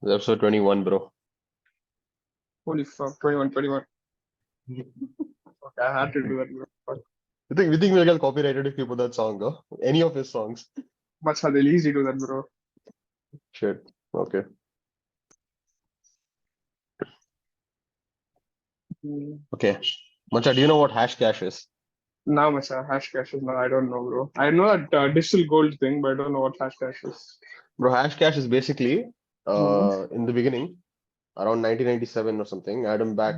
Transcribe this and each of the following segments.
Episode 21, bro. Holy fuck, 21, 21. Okay, I had to do that, bro. Fuck. We think we'll get copyrighted if you put that song, though. Any of his songs. Much how they easy do that, bro. Shit. Okay. Hmm. Okay. Macha, do you know what hash cash is? Now, much hash cash is now. I don't know, bro. I know that digital gold thing, but I don't know what hash cash is. Bro, hash cash is basically, Hmm. in the beginning, around 1997 or something, Adam Back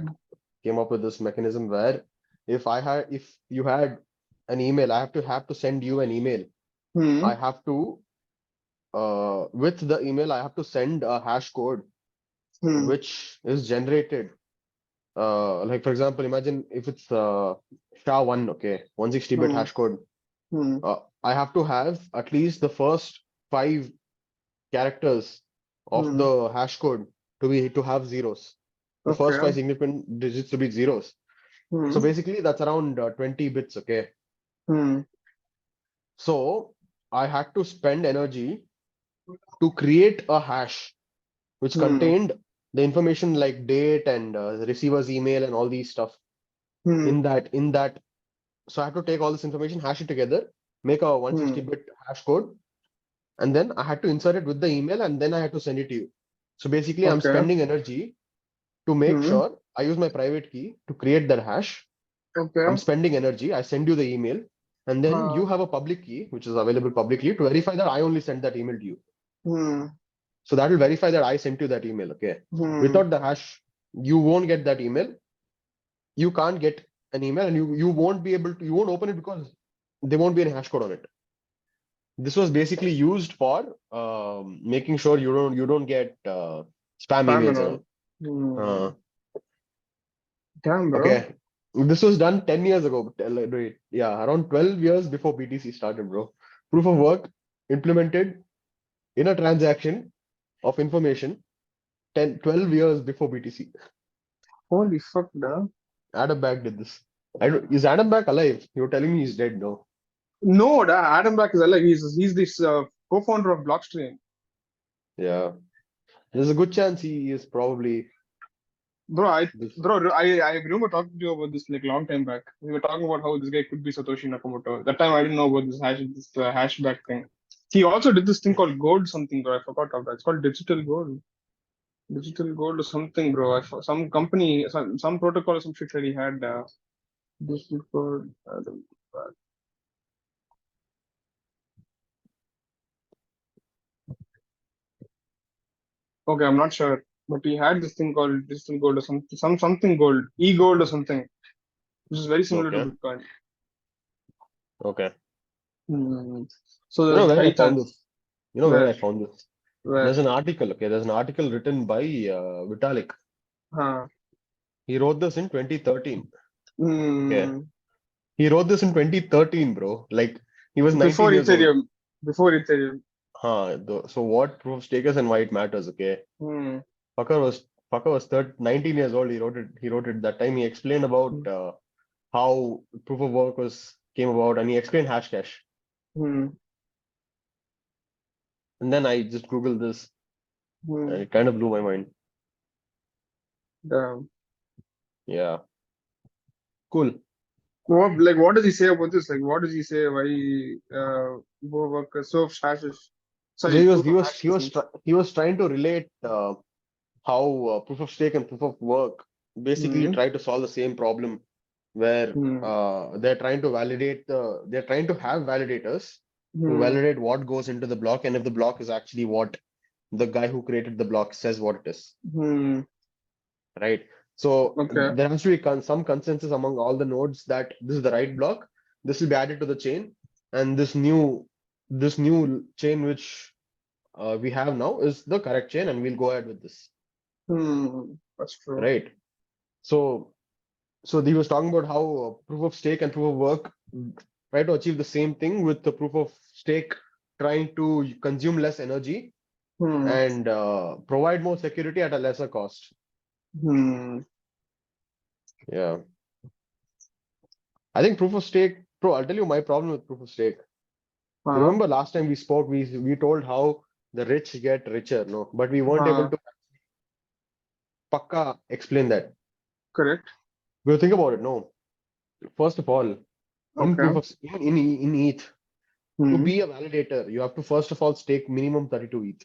came up with this mechanism where if you had an email, I have to send you an email. Hmm. I have to, with the email, I have to send a hash code, Hmm. which is generated. Like for example, imagine if it's SHA-1, okay, 160-bit Hmm. hash code. Hmm. I have to have at least the first five characters of Hmm. the hash code to have zeros. The first Okay. five significant digits to be zeros. Hmm. So basically, that's around 20 bits, okay. Hmm. So I had to spend energy to create a hash which Hmm. contained the information like date and receiver's email and all these stuff Hmm. in that. So I have to take all this information, hash it together, make a Hmm. 160-bit hash code, and then I had to insert it with the email, and then I had to send it to you. So basically, I'm Okay. spending energy to make Hmm. sure I use my private key to create that hash. I'm Okay. spending energy. I send you the email, and then Huh. you have a public key, which is available publicly, to verify that I only sent that email to you. Hmm. So that will verify that I sent you that email. Okay. Hmm. Without the hash, you won't get that email. You can't get an email, and you won't be able to. You won't open it because there won't be any hash code on it. This was basically used for making sure you don't get spam Spam and emails and all. all. Hmm. Uh, Damn, bro. okay, this was done 10 years ago. Wait, yeah, around 12 years before BTC started, bro. Proof of work implemented in a transaction of information 12 years before BTC. Holy fuck, da. Adam Back did this. Is Adam Back alive? You're telling me he's dead, no? No, da, Adam Black is alive. He's this co-founder of Blockstream. Yeah, there's a good chance he is probably Bro, this. I remember talking to you about this like long time back. We were talking about how this guy could be Satoshi Nakamoto. That time I didn't know about this hashback thing. He also did this thing called gold something, bro. I forgot of that. It's called digital gold. Digital gold or something, bro. Some company, some protocol or some shit that he had. Digital gold. Okay, I'm not sure, but he had this thing called digital gold or something gold, e-gold or something, which is very similar to Okay, Bitcoin. okay. Hmm. So You there's know a where I high found chance this? You know where where I found this? where There's an article, okay? There's an article written by Vitalik. huh. He wrote this in 2013. Okay. Hmm. He wrote this in 2013, bro. Like he was Before 19 years old. Ethereum, before Ethereum. So what proof of stake is and why it matters, okay? Hmm. Fucker was 19 years old. He wrote it that time. He explained about how proof of work was came about, and he explained hash cash. Hmm. And then I just Googled this, and Hmm. it kind of blew my mind. Damn. Yeah, cool. What does he say about this? Like what does he say why work so hashes? So Sorry, proof of hashes isn't. he was trying to relate how proof of stake and proof of work basically Hmm. try to solve the same problem where Hmm. they're trying to have validators to Hmm. validate what goes into the block, and if the block is actually what the guy who created the block says what it is, Hmm. right? So Okay. there has to be some consensus among all the nodes that this is the right block, this will be added to the chain, and this new chain which we have now is the correct chain, and we'll go ahead with this, Hmm. That's true. right? So he was talking about how proof of stake and proof of work try to achieve the same thing, with the proof of stake trying to consume less energy Hmm. and provide more security at a lesser cost. Hmm. Yeah, I think proof of stake, bro. I'll tell you my problem with proof of stake. You Huh? remember last time we spoke, we told how the rich get richer, no, but we weren't able to pakka explain that. Correct. Well, think about it, no. First of all, in Okay. proof of even in ETH, to Hmm. be a validator, you have to first of all stake minimum 32 ETH.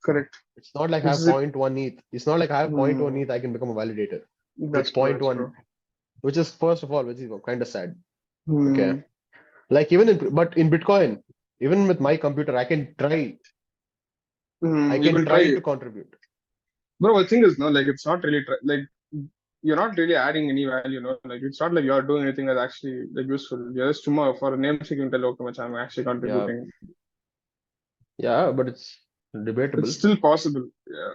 Correct. It's not like I Which have is it? 0.1 ETH. It's not like I have 0.1 Hmm. ETH, I can become a validator. It's That's true. That's 0.1, true. which is first of all, which is kind of sad. Okay. Hmm. Like even but in Bitcoin, even with my computer, I can try. I You can can try try it. to contribute. Bro, the thing is, no, like it's not really like you're not really adding any value, no. Like it's not like you're doing anything that's actually like useful. You're just tomorrow for a name you can tell, okay, much I'm actually Yeah, contributing. yeah, but it's It's debatable. still possible. Yeah.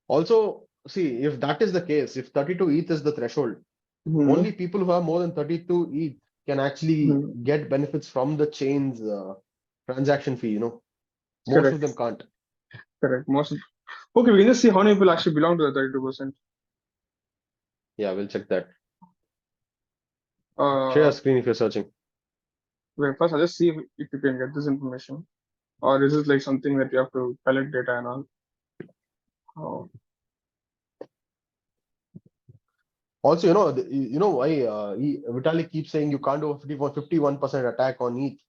Also, see, if that is the case, if 32 ETH is the threshold, Hmm. only people who have more than 32 ETH can actually Hmm. get benefits from the chain's transaction fee, Most of Correct. them can't. Correct. Okay, we can just see how many people actually belong to the 32%. Yeah, we'll check that. Share a Uh, screen if you're searching. Wait, first I'll just see if you can get this information. Or is it like something that you have to collect data and all? Oh. Also, why Vitalik keeps saying you can't do a 51% attack on ETH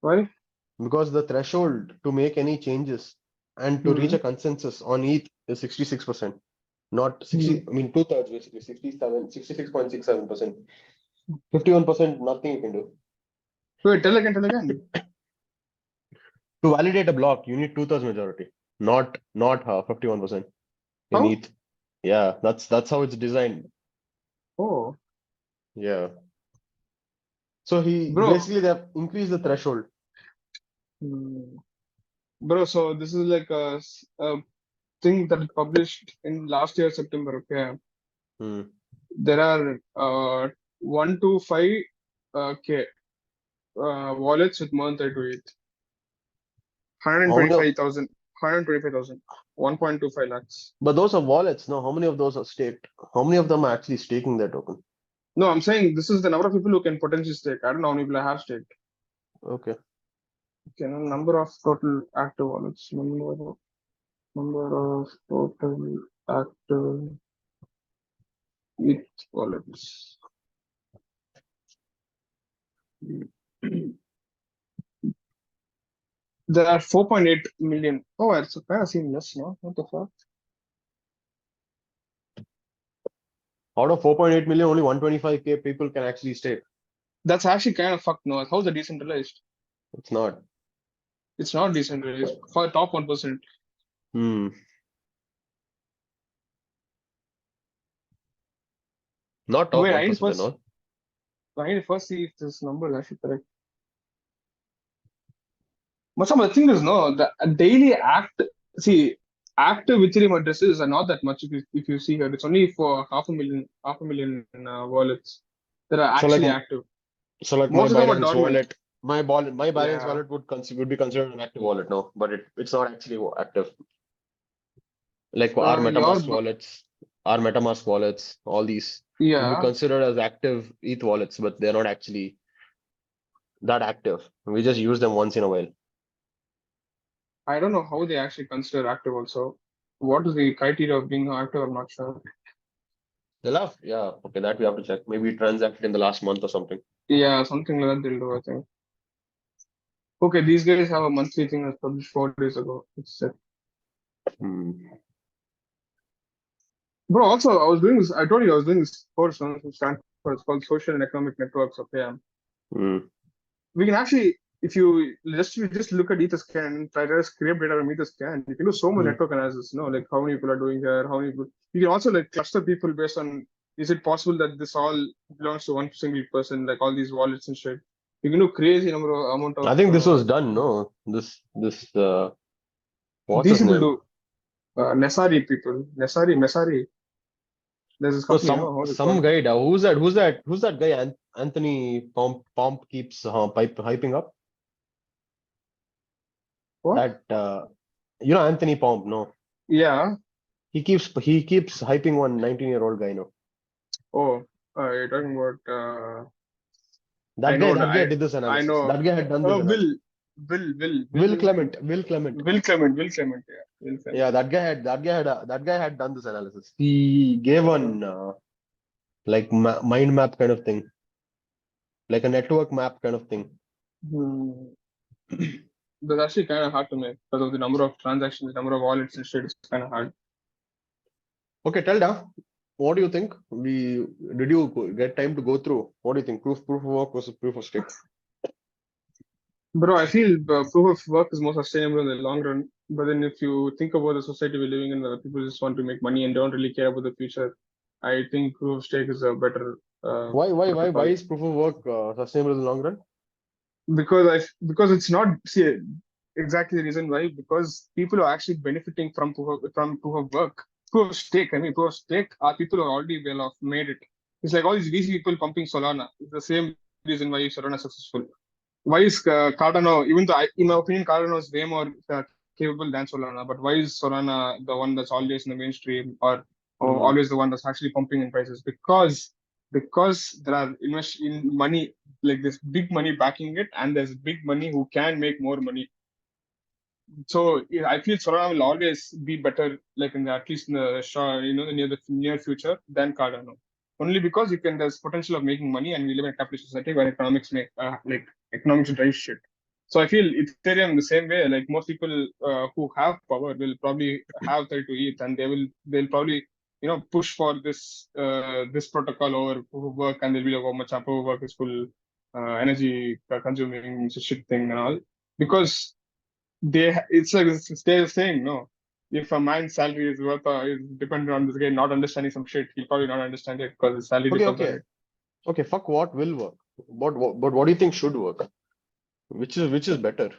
Why? because the threshold to make any changes and to reach Hmm. a consensus on ETH is 66%, not Hmm. 60. I mean, two-thirds basically, 66.67%. 51%, nothing you can do. Wait, tell again. To validate a block, you need two-thirds majority, not 51% in How? ETH. Yeah, that's how it's designed. Oh, Yeah. So he bro. basically they have increased the threshold. Hmm. Bro, so this is like a thing that is published in last year September. Okay, Hmm. there are 125 K wallets with more than 32 ETH. How many of 125,000. 125,000. 1.25 lakhs. but those are wallets, no? How many of those are staked? How many of them are actually staking their token? No, I'm saying this is the number of people who can potentially stake. I don't know how many people have staked. Okay. Okay, number of total active wallets. Number of total active ETH wallets. There are 4.8 million. Oh, it's kind of seamless, no? What the fuck? Out of 4.8 million, only 125K people can actually stake. That's actually kind of fucked, no? How's it decentralized? It's not. It's not decentralized. For the top 1%. Hmm. Not top Wait, 1%, no? I need to first see if this number is actually correct. But some of the thing is, no, the daily see, active Ethereum addresses are not that much if you see here. It's only for half a million wallets that are So like actually active. my Most of them are Binance dormant. wallet, my Binance Yeah. wallet would be considered an active wallet, no? But it's not actually active. Like Your, Our MetaMask wallets, all these would be yeah, considered as active ETH wallets, but they're not actually that active. We just use them once in a while. I don't know how they actually consider active also. What is the criteria of being active? I'm not sure. They'll have, yeah, okay, that we have to check. Maybe it transacted in the last month or something. Yeah, something like that they'll do, I think. Okay, these guys have a monthly thing that's published 4 days ago. It's Hmm. Bro, also, I told you I was doing this course on from Stanford. It's called Social and Economic Networks. Okay. Hmm. We can actually, if you just look at Etherscan and try to scrape data from Etherscan, you can do so much Hmm. network analysis, like how many people are doing here, how many people. You can also like cluster people based on is it possible that this all belongs to one single person, like all these wallets and shit. You can do crazy amount of I think this was done, no? What's these his people name? do Nesari people. Mesari. There's this No, company, how's it some called? guy. Who's that guy? Anthony Pomp keeps hyping up. What? That Anthony Pomp. No, Yeah. he keeps hyping one 19-year-old guy. No, Oh, you're talking about I that guy know that guy I did this I analysis. know. That guy had done this Oh, analysis. Bill. Will Clement. Will Clement. Will Clement. Will Clement. Yeah. Will Clement. Yeah, that guy had done this analysis. He gave one like mind map kind of thing, like a network map kind of thing. Hmm. That's actually kind of hard to make because of the number of transactions, the number of wallets listed. It's kind of hard. Okay, tell Da, what do you think? Did you get time to go through? What do you think? Proof of work versus proof of stake? Bro, I feel proof of work is more sustainable in the long run. But then if you think about the society we're living in, where people just want to make money and don't really care about the future, I think proof of stake is a better Why protocol. is proof of work sustainable in the long run? Because it's not see exactly the reason why, because people are actually benefiting from proof of work. Proof of stake, I mean proof of stake are people who are already well off, made it. It's like all these VC people pumping Solana. It's the same reason why Solana is successful. Why is Cardano, even though in my opinion, Cardano is way more capable than Solana, but why is Solana the one that's always in the mainstream, or Hmm. always the one that's actually pumping in prices? Because there are invest in money, like there's big money backing it, and there's big money who can make more money. So yeah, I feel Solana will always be better, like in the at least in the short, the near future than Cardano. Only because there's potential of making money, and we live in a capitalist society where economics make economics drive shit. So I feel Ethereum the same way. Like most people who have power will probably have 32 ETH, and they'll probably push for this protocol over proof of work, and they'll be like, oh, much proof of work is full energy consuming shit thing and all, because it's like they're saying no. If a man's salary is dependent on this guy not understanding some shit, he'll probably not understand it because his salary Okay, depends on okay, it. okay. Fuck what will work. But what do you think should work? Which is better?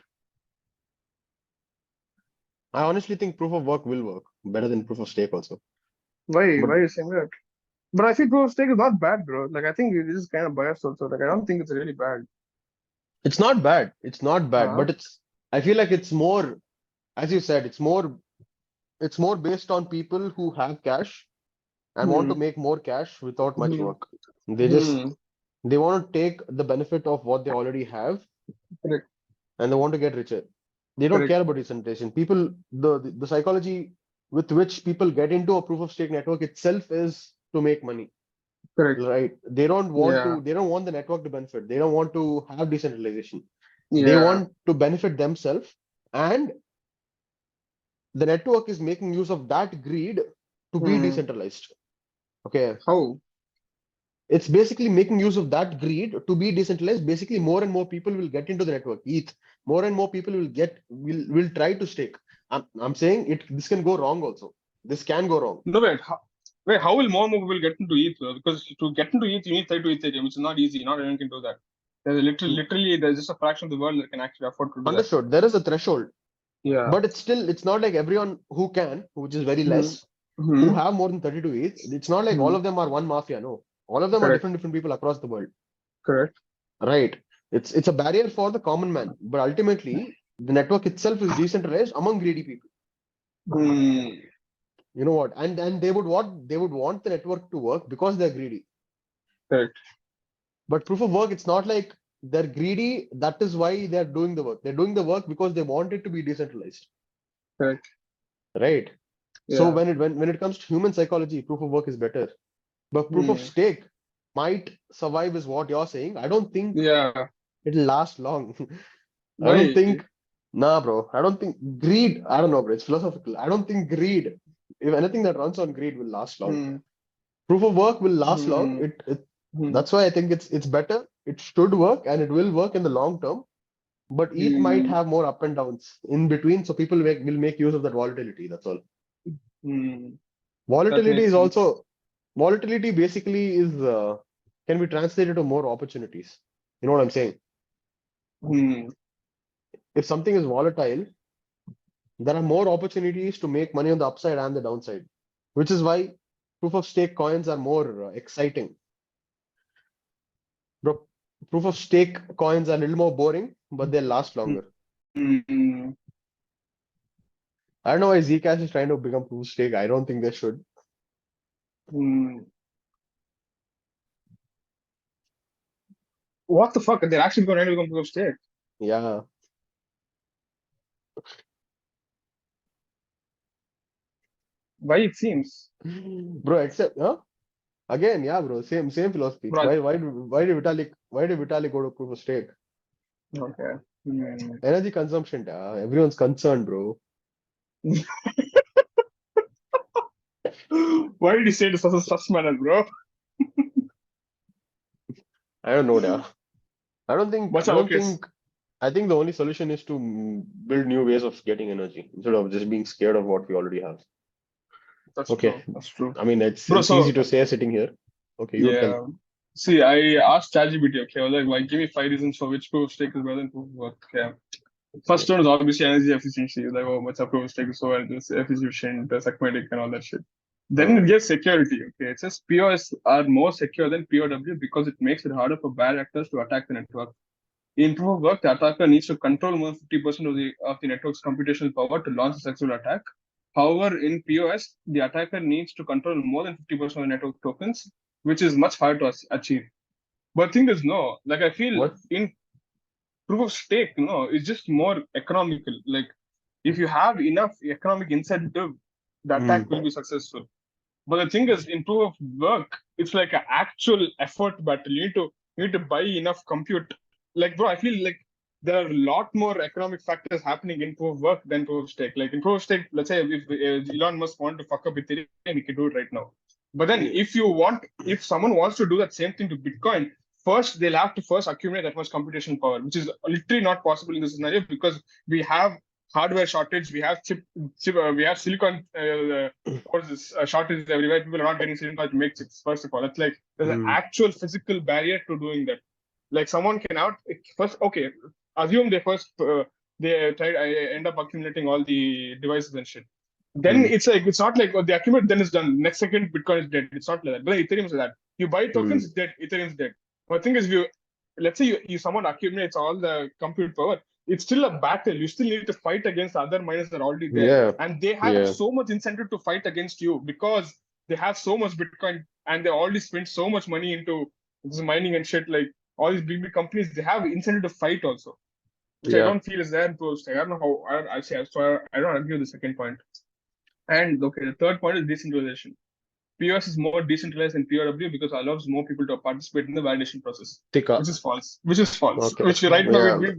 I honestly think proof of work will work better than proof of stake also. Why? But Why are you saying that? But I think proof of stake is not bad, bro. Like I think it is kind of biased also. Like I don't think it's really bad. it's not bad. It's not bad. Uh, But I feel like it's more, as you said, it's more based on people who have cash and want to hmm, make more cash without much hmm, work. They just hmm. they want to take the benefit of what they already have Correct, and they want to get richer. They don't correct, care about decentralization. People, the psychology with which people get into a proof of stake network itself is to make money, correct. right? Yeah, They don't want the network to benefit. They don't want to have decentralization. They yeah. want to benefit themselves, and the network is making use of that greed to be Hmm. decentralized. Okay, How? it's basically making use of that greed to be decentralized. Basically, more and more people will get into the network. ETH, more and more people will try to stake. I'm saying this can go wrong also. This can go wrong. No, wait. How will more people get into ETH? Because to get into ETH, you need 32 Ethereum, which is not easy. Not anyone can do that. Literally, there's just a fraction of the world that can actually afford to do that. Understood. There is a threshold, Yeah. but it's not like everyone who can, which is very Hmm. less, who Hmm. have more than 32 ETH. It's not like all Hmm. of them are one mafia. No, all of them are Correct. different people across the world. Correct. Right. It's a barrier for the common man, but ultimately the network itself is decentralized among greedy people. Hmm. You know what? And they would want the network to work because they're greedy. Correct. But proof of work, it's not like they're greedy. That is why they're doing the work. They're doing the work because they want it to be decentralized. Correct. Right. So Yeah. when it comes to human psychology, proof of work is better. But proof of Hmm. stake might survive, is what you're saying. I don't think Yeah. it'll last long. I don't Why? think, nah, bro. I don't think greed, I don't know, bro. It's philosophical. I don't think greed, if anything that runs on greed, will last long. Hmm. Proof of work will last long. Hmm. Hmm. That's why I think it's better. It should work and it will work in the long term. But ETH might Hmm. have more up and downs in between, so people will make use of that volatility. That's all. Hmm. That Volatility makes is sense. also volatility basically is can be translated to more opportunities. You know what I'm saying? Hmm. If something is volatile, there are more opportunities to make money on the upside and the downside, which is why proof of stake coins are more exciting. Bro, proof of stake coins are a little more boring, but they last longer. Hmm. I don't know why Zcash is trying to become proof of stake. I don't think they should. Hmm. What the fuck? They're actually going to become proof of stake. Yeah. Why it seems? Bro, except again, yeah, bro, same philosophy. Bro, Why did Vitalik go to proof of stake? okay. Hmm. Energy consumption, everyone's concerned, bro. Why did you say this as a sus manner, bro? I don't know, I don't think But okay, I think the only solution is to build new ways of getting energy instead of just being scared of what we already have. that's Okay. true. That's true. I mean, Bro, it's easy so to say sitting here. Okay, you tell. yeah. See, I asked ChatGPT, okay, I was like, give me 5 reasons for which proof of stake is better than proof of work. Okay. First one is obviously energy efficiency. Like, oh, what's up, proof of stake is so efficient, arithmetic, and all that shit. Then Uh, it gets security. Okay, it says POS are more secure than POW because it makes it harder for bad actors to attack the network. In proof of work, the attacker needs to control more than 50% of the network's computational power to launch a successful attack. However, in POS, the attacker needs to control more than 50% of the network tokens, which is much harder to achieve. But thing is, no, like I feel what? in proof of stake, no, it's just more economical. Like if you have enough economic incentive, the attack will Mm, be successful. But the thing is, in proof of work, it's like an actual effort battle. You need to buy enough compute. Like, bro, I feel like there are a lot more economic factors happening in proof of work than proof of stake. Like in proof of stake, let's say if Elon Musk wanted to fuck up Ethereum, he can do it right now. But then, if someone wants to do that same thing to Bitcoin, first they'll have to first accumulate that much computation power, which is literally not possible in this scenario because we have hardware shortage, we have we have silicon what is this shortage everywhere. People are not getting silicon to make chips. First of all, it's like there's an mm, actual physical barrier to doing that. Like someone can out first. Okay, assume they first they try end up accumulating all the devices and shit. Then mm, it's like it's not like they accumulate, then it's done. Next second, Bitcoin is dead. It's not like that. But Ethereum is like that. You buy tokens, mm. it's dead. Ethereum is dead. But the thing is, if you let's say you someone accumulates all the compute power, it's still a battle. You still need to fight against other miners that are already there, Yeah, and they have yeah, so much incentive to fight against you because they have so much Bitcoin and they already spent so much money into this mining and shit. Like all these big companies, they have incentive to fight also, which I yeah. don't feel is there in post. I don't know how I say. So I don't agree with the second point. And okay, the third point is decentralization. POS is more decentralized than POW because it allows more people to participate in the validation process, Tika. which is false. Which is false. Okay. Which we right now Yeah,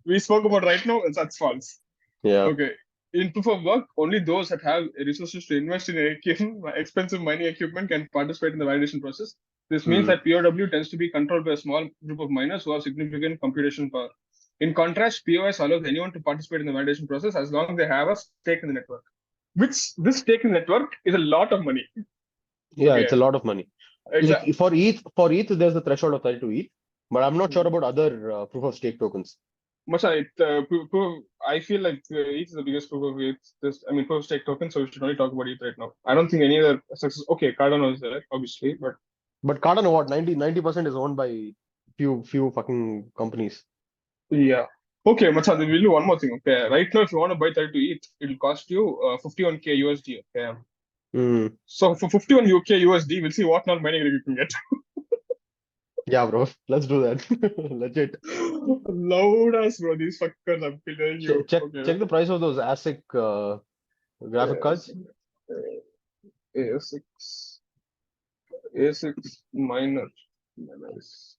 we spoke about right now, and that's false. yeah. Okay. In proof of work, only those that have resources to invest in expensive mining equipment can participate in the validation process. This means Mm. that POW tends to be controlled by a small group of miners who have significant computational power. In contrast, POS allows anyone to participate in the validation process as long as they have a stake in the network. Which this stake in the network is a lot of money. Yeah, it's Okay, a lot of money. Like exactly. for ETH, there's a threshold of 32 ETH, but I'm not sure about other proof of stake tokens. Much I feel like ETH is the biggest proof of ETH. I mean, proof of stake token, so we should only talk about ETH right now. I don't think any other success. Okay, Cardano is there, obviously, but But Cardano, what 90% is owned by few fucking companies. yeah. Okay, Macha, we'll do one more thing. Okay, right now, if you want to buy 32 ETH, it'll cost you 51K USD. Okay, Mm. so for 51 UK USD, we'll see what non mining rig you can get. Yeah, bro. Let's do that. Legit. Loud as bro, these fuckers, I'm telling you. Okay, Check the price of those ASIC graphic yes. cards. A6, A6 minor. Nice.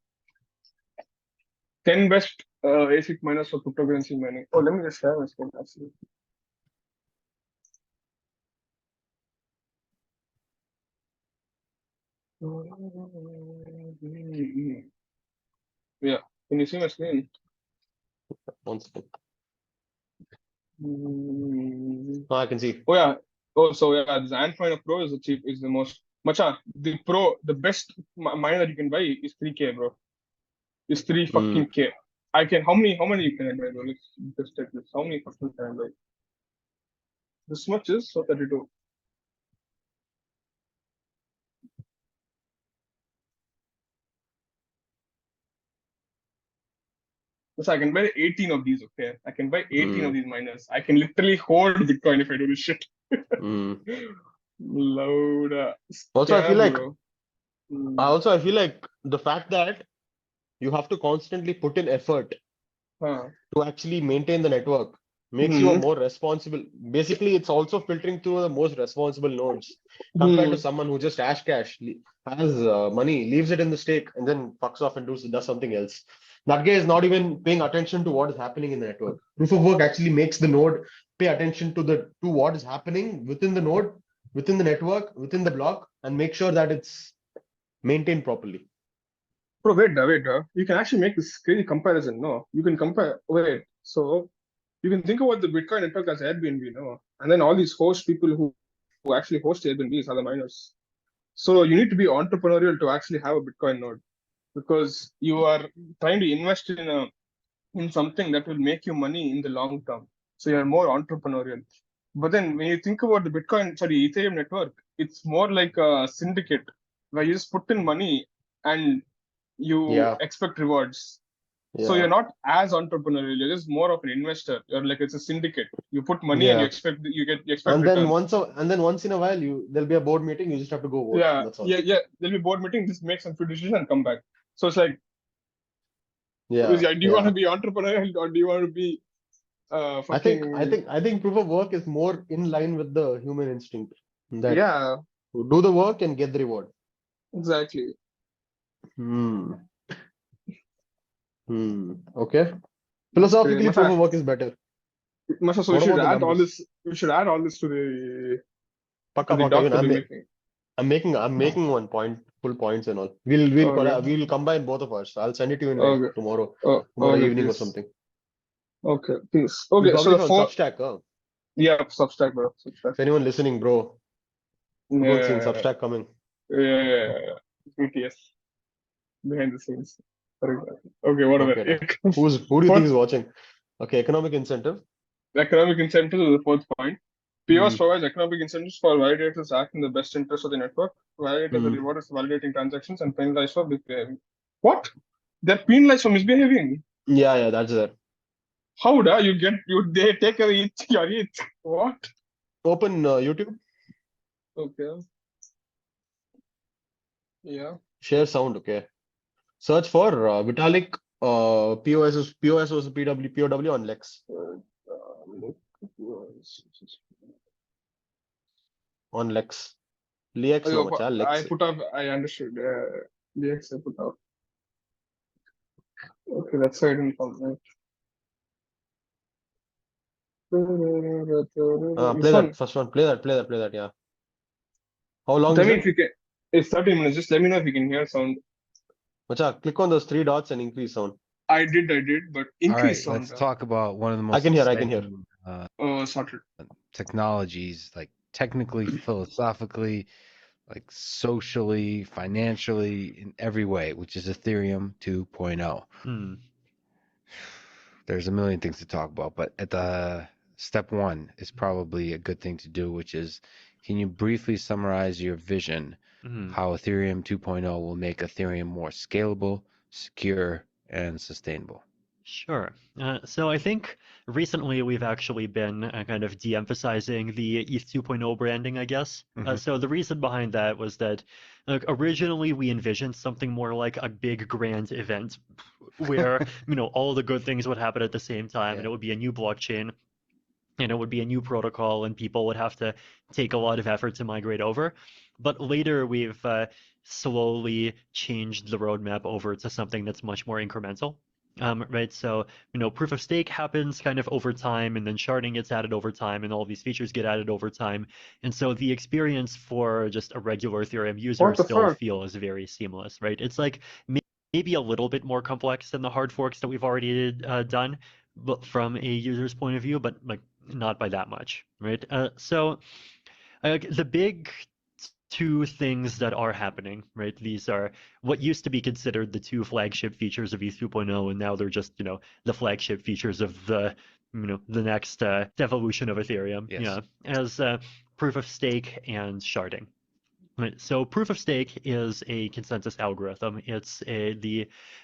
10 best ASIC miners for cryptocurrency mining. Oh, let me just share my screen actually. Yeah, can you see my screen? One second. Mm. Oh, I can see. Oh yeah. Oh, so yeah, this Antminer Pro is the cheap, is the most. Macha, the best miner that you can buy is 3K, bro. Is 3 Mm. fucking K. how many you can buy, bro? Let's just check this. How many fucking can I buy? This much is so 32. So I can buy 18 of these, okay? I can buy 18 of Mm. these miners. I can literally hoard Bitcoin if I do this shit. Mm. Loud Also, scam, bro. Mm. I feel like the fact that you have to constantly put in effort Huh. to actually maintain the network. makes you a more responsible. Basically, it's also filtering through the most responsible nodes compared to someone who just has money, leaves it in the stake, and then fucks off and does something else. That guy is not even paying attention to what is happening in the network. Proof of work actually makes the node pay attention to what is happening within the node, within the network, within the block, and make sure that it's maintained properly. Bro, wait. You can actually make this crazy comparison. No, you can compare. Wait, so you can think about the Bitcoin network as Airbnb, no, and then all these host people who actually host Airbnbs are the miners. So you need to be entrepreneurial to actually have a Bitcoin node because you are trying to invest in something that will make you money in the long term. So you're more entrepreneurial. But then when you think about the Ethereum network, it's more like a syndicate where you just put in money and you Yeah, expect rewards. So yeah, you're not as entrepreneurial. You're just more of an investor. You're like it's a syndicate. You put money and yeah. you expect returns. And then once in a while, there'll be a board meeting. You just have to go vote. That's all. Yeah. There'll be board meeting. Just make some few decisions and come back. So it's like, Yeah, do you want to yeah. be entrepreneurial or do you want to be fucking I think proof of work is more in line with the human instinct that yeah, do the work and get the reward. exactly. Hmm. Hmm. Okay. Okay, Philosophically, proof of work is better. Masha, so we What should about the add all numbers? this. We should add all this to Paka the paka. doc Even to the making. I'm making one point, full points and all. Okay. We'll combine both of us. I'll send it to you in like Okay. tomorrow Okay, evening or please. something. Okay, please. We'll Okay, so the publish on four. Substack. Huh? Yeah, Substack, bro. Substack. If anyone listening, bro, good one scene Yeah, Substack coming. yeah. BTS behind the scenes. Very good. Okay, whatever. Okay. Who do you think Fourth, is watching? Okay, economic incentive. economic incentives is the fourth point. POS Hmm. provides economic incentives for validators to act in the best interest of the network. Validators are Hmm. rewarded for validating transactions and penalized for misbehaving. What? They're penalized for misbehaving. Yeah, that's there. How da they take away your ETH? What? Open YouTube. Okay. Yeah. Share sound. Okay. Search for Vitalik. POS was POW on Lex. On Lex. Lex no macha. I Lex. put up. I understood. DX I put out. Okay, that's why I didn't come. Play This that one. first one. Play that. Yeah. How long Tell is me it? if you can. It's 30 minutes. Just let me know if you can hear sound. Macha, click on those three dots and increase sound. I did, but All increase right, sound. let's talk about one of the I most can hear. I can hear. exciting Oh, sorted. technologies, like technically, philosophically, like socially, financially, in every way, which is Ethereum 2.0. Hmm. There's a million things to talk about, but at the step one is probably a good thing to do, which is, can you briefly summarize your vision Mhm. how Ethereum 2.0 will make Ethereum more scalable, secure, and sustainable? Sure. So I think recently we've actually been kind of de-emphasizing the ETH 2.0 branding, I guess. Mhm. So the reason behind that was that originally we envisioned something more like a big grand event where, all the good things would happen at the same time, and Yeah. it would be a new blockchain, and it would be a new protocol, and people would have to take a lot of effort to migrate over. But later we've slowly changed the roadmap over to something that's much more incremental. Right, so proof of stake happens kind of over time, and then sharding gets added over time, and all these features get added over time, and so the experience for just a regular Ethereum user What the still fuck? feels very seamless, right? It's like maybe a little bit more complex than the hard forks that we've already done, but from a user's point of view, but like not by that much, right? So the big two things that are happening, right? These are what used to be considered the two flagship features of ETH 2.0, and now they're just, the flagship features of the next evolution of Ethereum, Yes. as proof of stake and sharding. Right. So proof of stake is a consensus algorithm. It's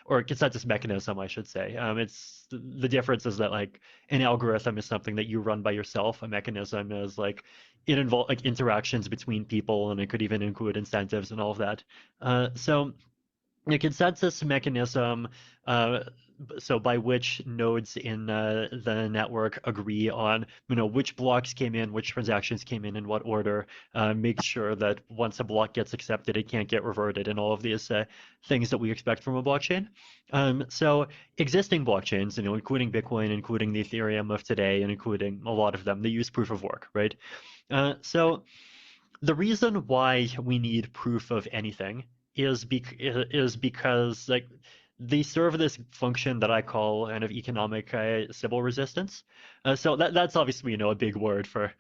or consensus mechanism, I should say. It's the difference is that like an algorithm is something that you run by yourself. A mechanism is like it involves like interactions between people, and it could even include incentives and all of that. So the consensus mechanism so by which nodes in the network agree on which blocks came in, which transactions came in what order, make sure that once a block gets accepted, it can't get reverted, and all of these things that we expect from a blockchain. So existing blockchains, including Bitcoin, including the Ethereum of today, and including a lot of them, they use proof of work, right? So the reason why we need proof of anything is because like they serve this function that I call kind of economic Sybil resistance. So that's obviously a big word for,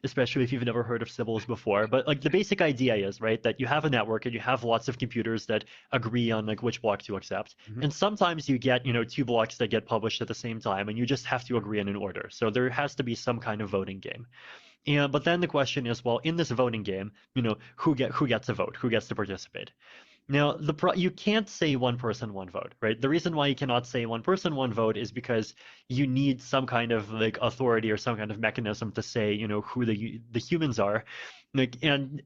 especially if you've never heard of Sybils before. But like the basic idea is right that you have a network and you have lots of computers that agree on like which block to accept. Mhm. And sometimes you get two blocks that get published at the same time, and you just have to agree on an order. So there has to be some kind of voting game. But then the question is, well, in this voting game, who gets a vote, who gets to participate? Now, you can't say one person, one vote, right? The reason why you cannot say one person, one vote is because you need some kind of like authority or some kind of mechanism to say, who the humans are, like, and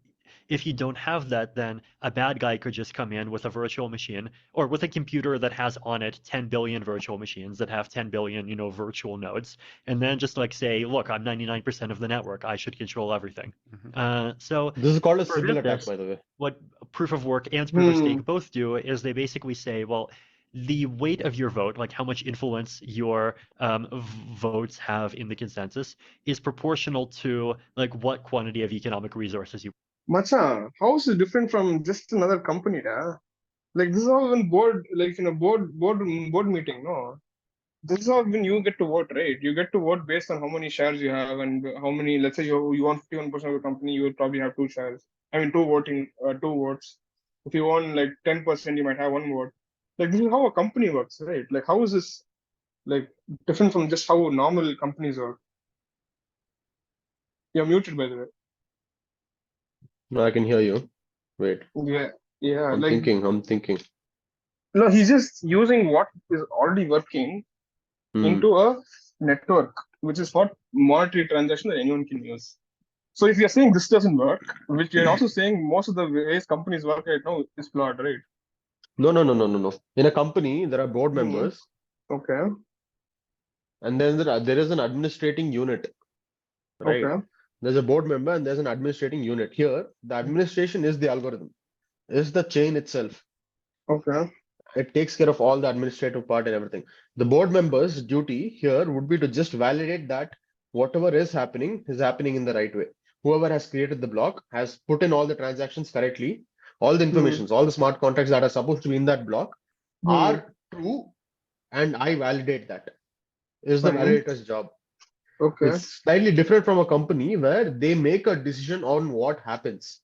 if you don't have that, then a bad guy could just come in with a virtual machine or with a computer that has on it 10 billion virtual machines that have 10 billion, virtual nodes, and then just like say, look, I'm 99% of the network, I should control everything. So This is called a for Sybil attack, this, by the way. what proof of work and proof of stake both do is they basically say, well, the weight of your vote, like how much influence your votes have in the consensus, is proportional to like what quantity of economic resources you. Macha, how is it different from just another company, da? Like this is all in board, like in a board meeting, no? This is how when you get to vote, right? You get to vote based on how many shares you have and how many. Let's say you want 51% of the company, you would probably have two shares. I mean, two votes. If you want like 10%, you might have one vote. Like this is how a company works, right? Like how is this like different from just how normal companies work? You're muted, by the way. No, I can hear you. Wait, Yeah. I'm Like thinking. no, he's just using what is already working into a network, which is for monetary transaction that anyone can use. So if you're saying this doesn't work, which you're also saying most of the ways companies work right now is flawed, right? No. In a company, there are board members, Okay. and then there is an administrating unit, right? Okay. There's a board member and there's an administrating unit. Here, the administration is the algorithm, is the chain itself. Okay. It takes care of all the administrative part and everything. The board members' duty here would be to just validate that whatever is happening in the right way. Whoever has created the block has put in all the transactions correctly. All the informations, all the smart contracts that are supposed to be in that block are true, and I validate that. Is the Fine. validator's job. Okay. It's slightly different from a company where they make a decision on what happens.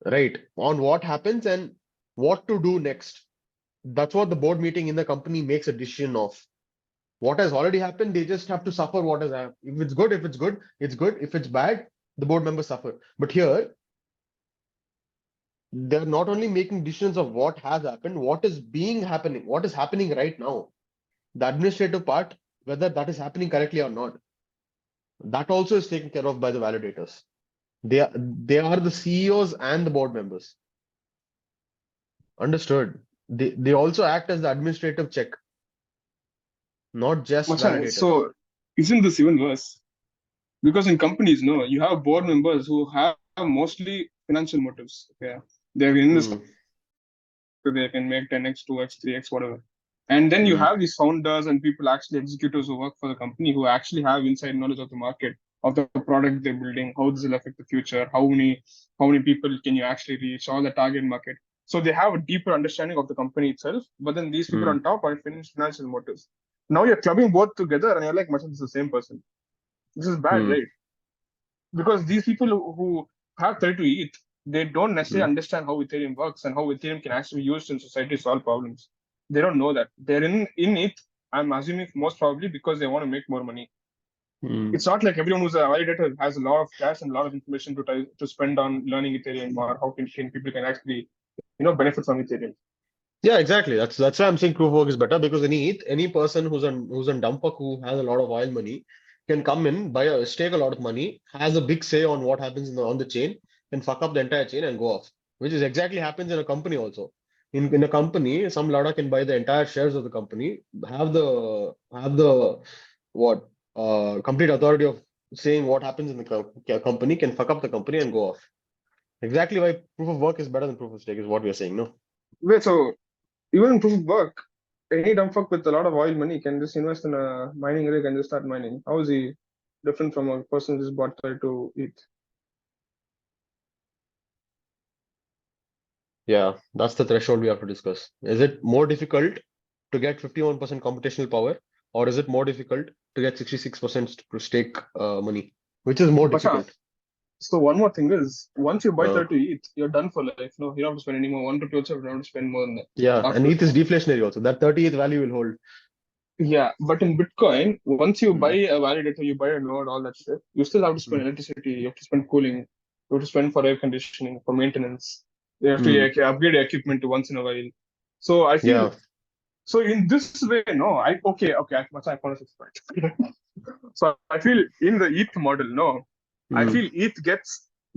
Right. On what happens and what to do next. That's what the board meeting in the company makes a decision of. What has already happened, they just have to suffer what has happened. If it's good, it's good. If it's bad, the board members suffer. But here, they're not only making decisions of what has happened, what is happening right now. The administrative part, whether that is happening correctly or not, that also is taken care of by the validators. They are the CEOs and the board members. Understood. They also act as the administrative check, not just validators. So isn't this even worse? Because in companies, no, you have board members who have mostly financial motives. Okay. They're in this, they can make 10x, 2x, 3x, whatever. And then you have these founders and people, actually executives who work for the company, who actually have inside knowledge of the market, of the product they're building, how this will affect the future, how many people can you actually reach, all the target market. So they have a deeper understanding of the company itself, but then these people on top are financial motives. Now you're clubbing both together and you're like, much of this is the same person. This is bad, right? Because these people who have 32 ETH, they don't necessarily understand how Ethereum works and how Ethereum can actually be used in society to solve problems. They don't know that. They're in ETH, I'm assuming most probably because they want to make more money. It's not like everyone who's a validator has a lot of cash and a lot of information to spend on learning Ethereum, or how people can actually benefit from Ethereum. Yeah, exactly. That's why I'm saying proof of work is better, because any person who's on Dumpuck, who has a lot of oil money, can come in, stake a lot of money, has a big say on what happens on the chain, and fuck up the entire chain and go off. Which is exactly happens in a company also. In a company, some Lada can buy the entire shares of the company, have the what complete authority of saying what happens in the company, can fuck up the company and go off. Exactly why proof of work is better than proof of stake is what we are saying, no? Wait, so even in proof of work, any dumb fuck with a lot of oil money can just invest in a mining rig and just start mining. How is he different from a person who just bought 32 ETH? Yeah, that's the threshold we have to discuss. Is it more difficult to get 51% computational power, or is it more difficult to get 66% to stake money? Which is more Basha, difficult? so one more thing is, once you buy Uh, 32 ETH, you're done for life. No, you don't have to spend any more. 1 rupee also, you don't have to spend more than that yeah, and after. ETH is deflationary also. That 30th value will hold. Yeah, but in Bitcoin, once you buy Mm. a validator, you buy a node, all that shit, you still have to spend electricity, you have to spend cooling, you have to spend for air conditioning, for maintenance. You have to Mm. upgrade your equipment once in a while. So I feel Yeah. so in this way, no, I found this point. So I feel in the ETH model, no, I Mm. feel ETH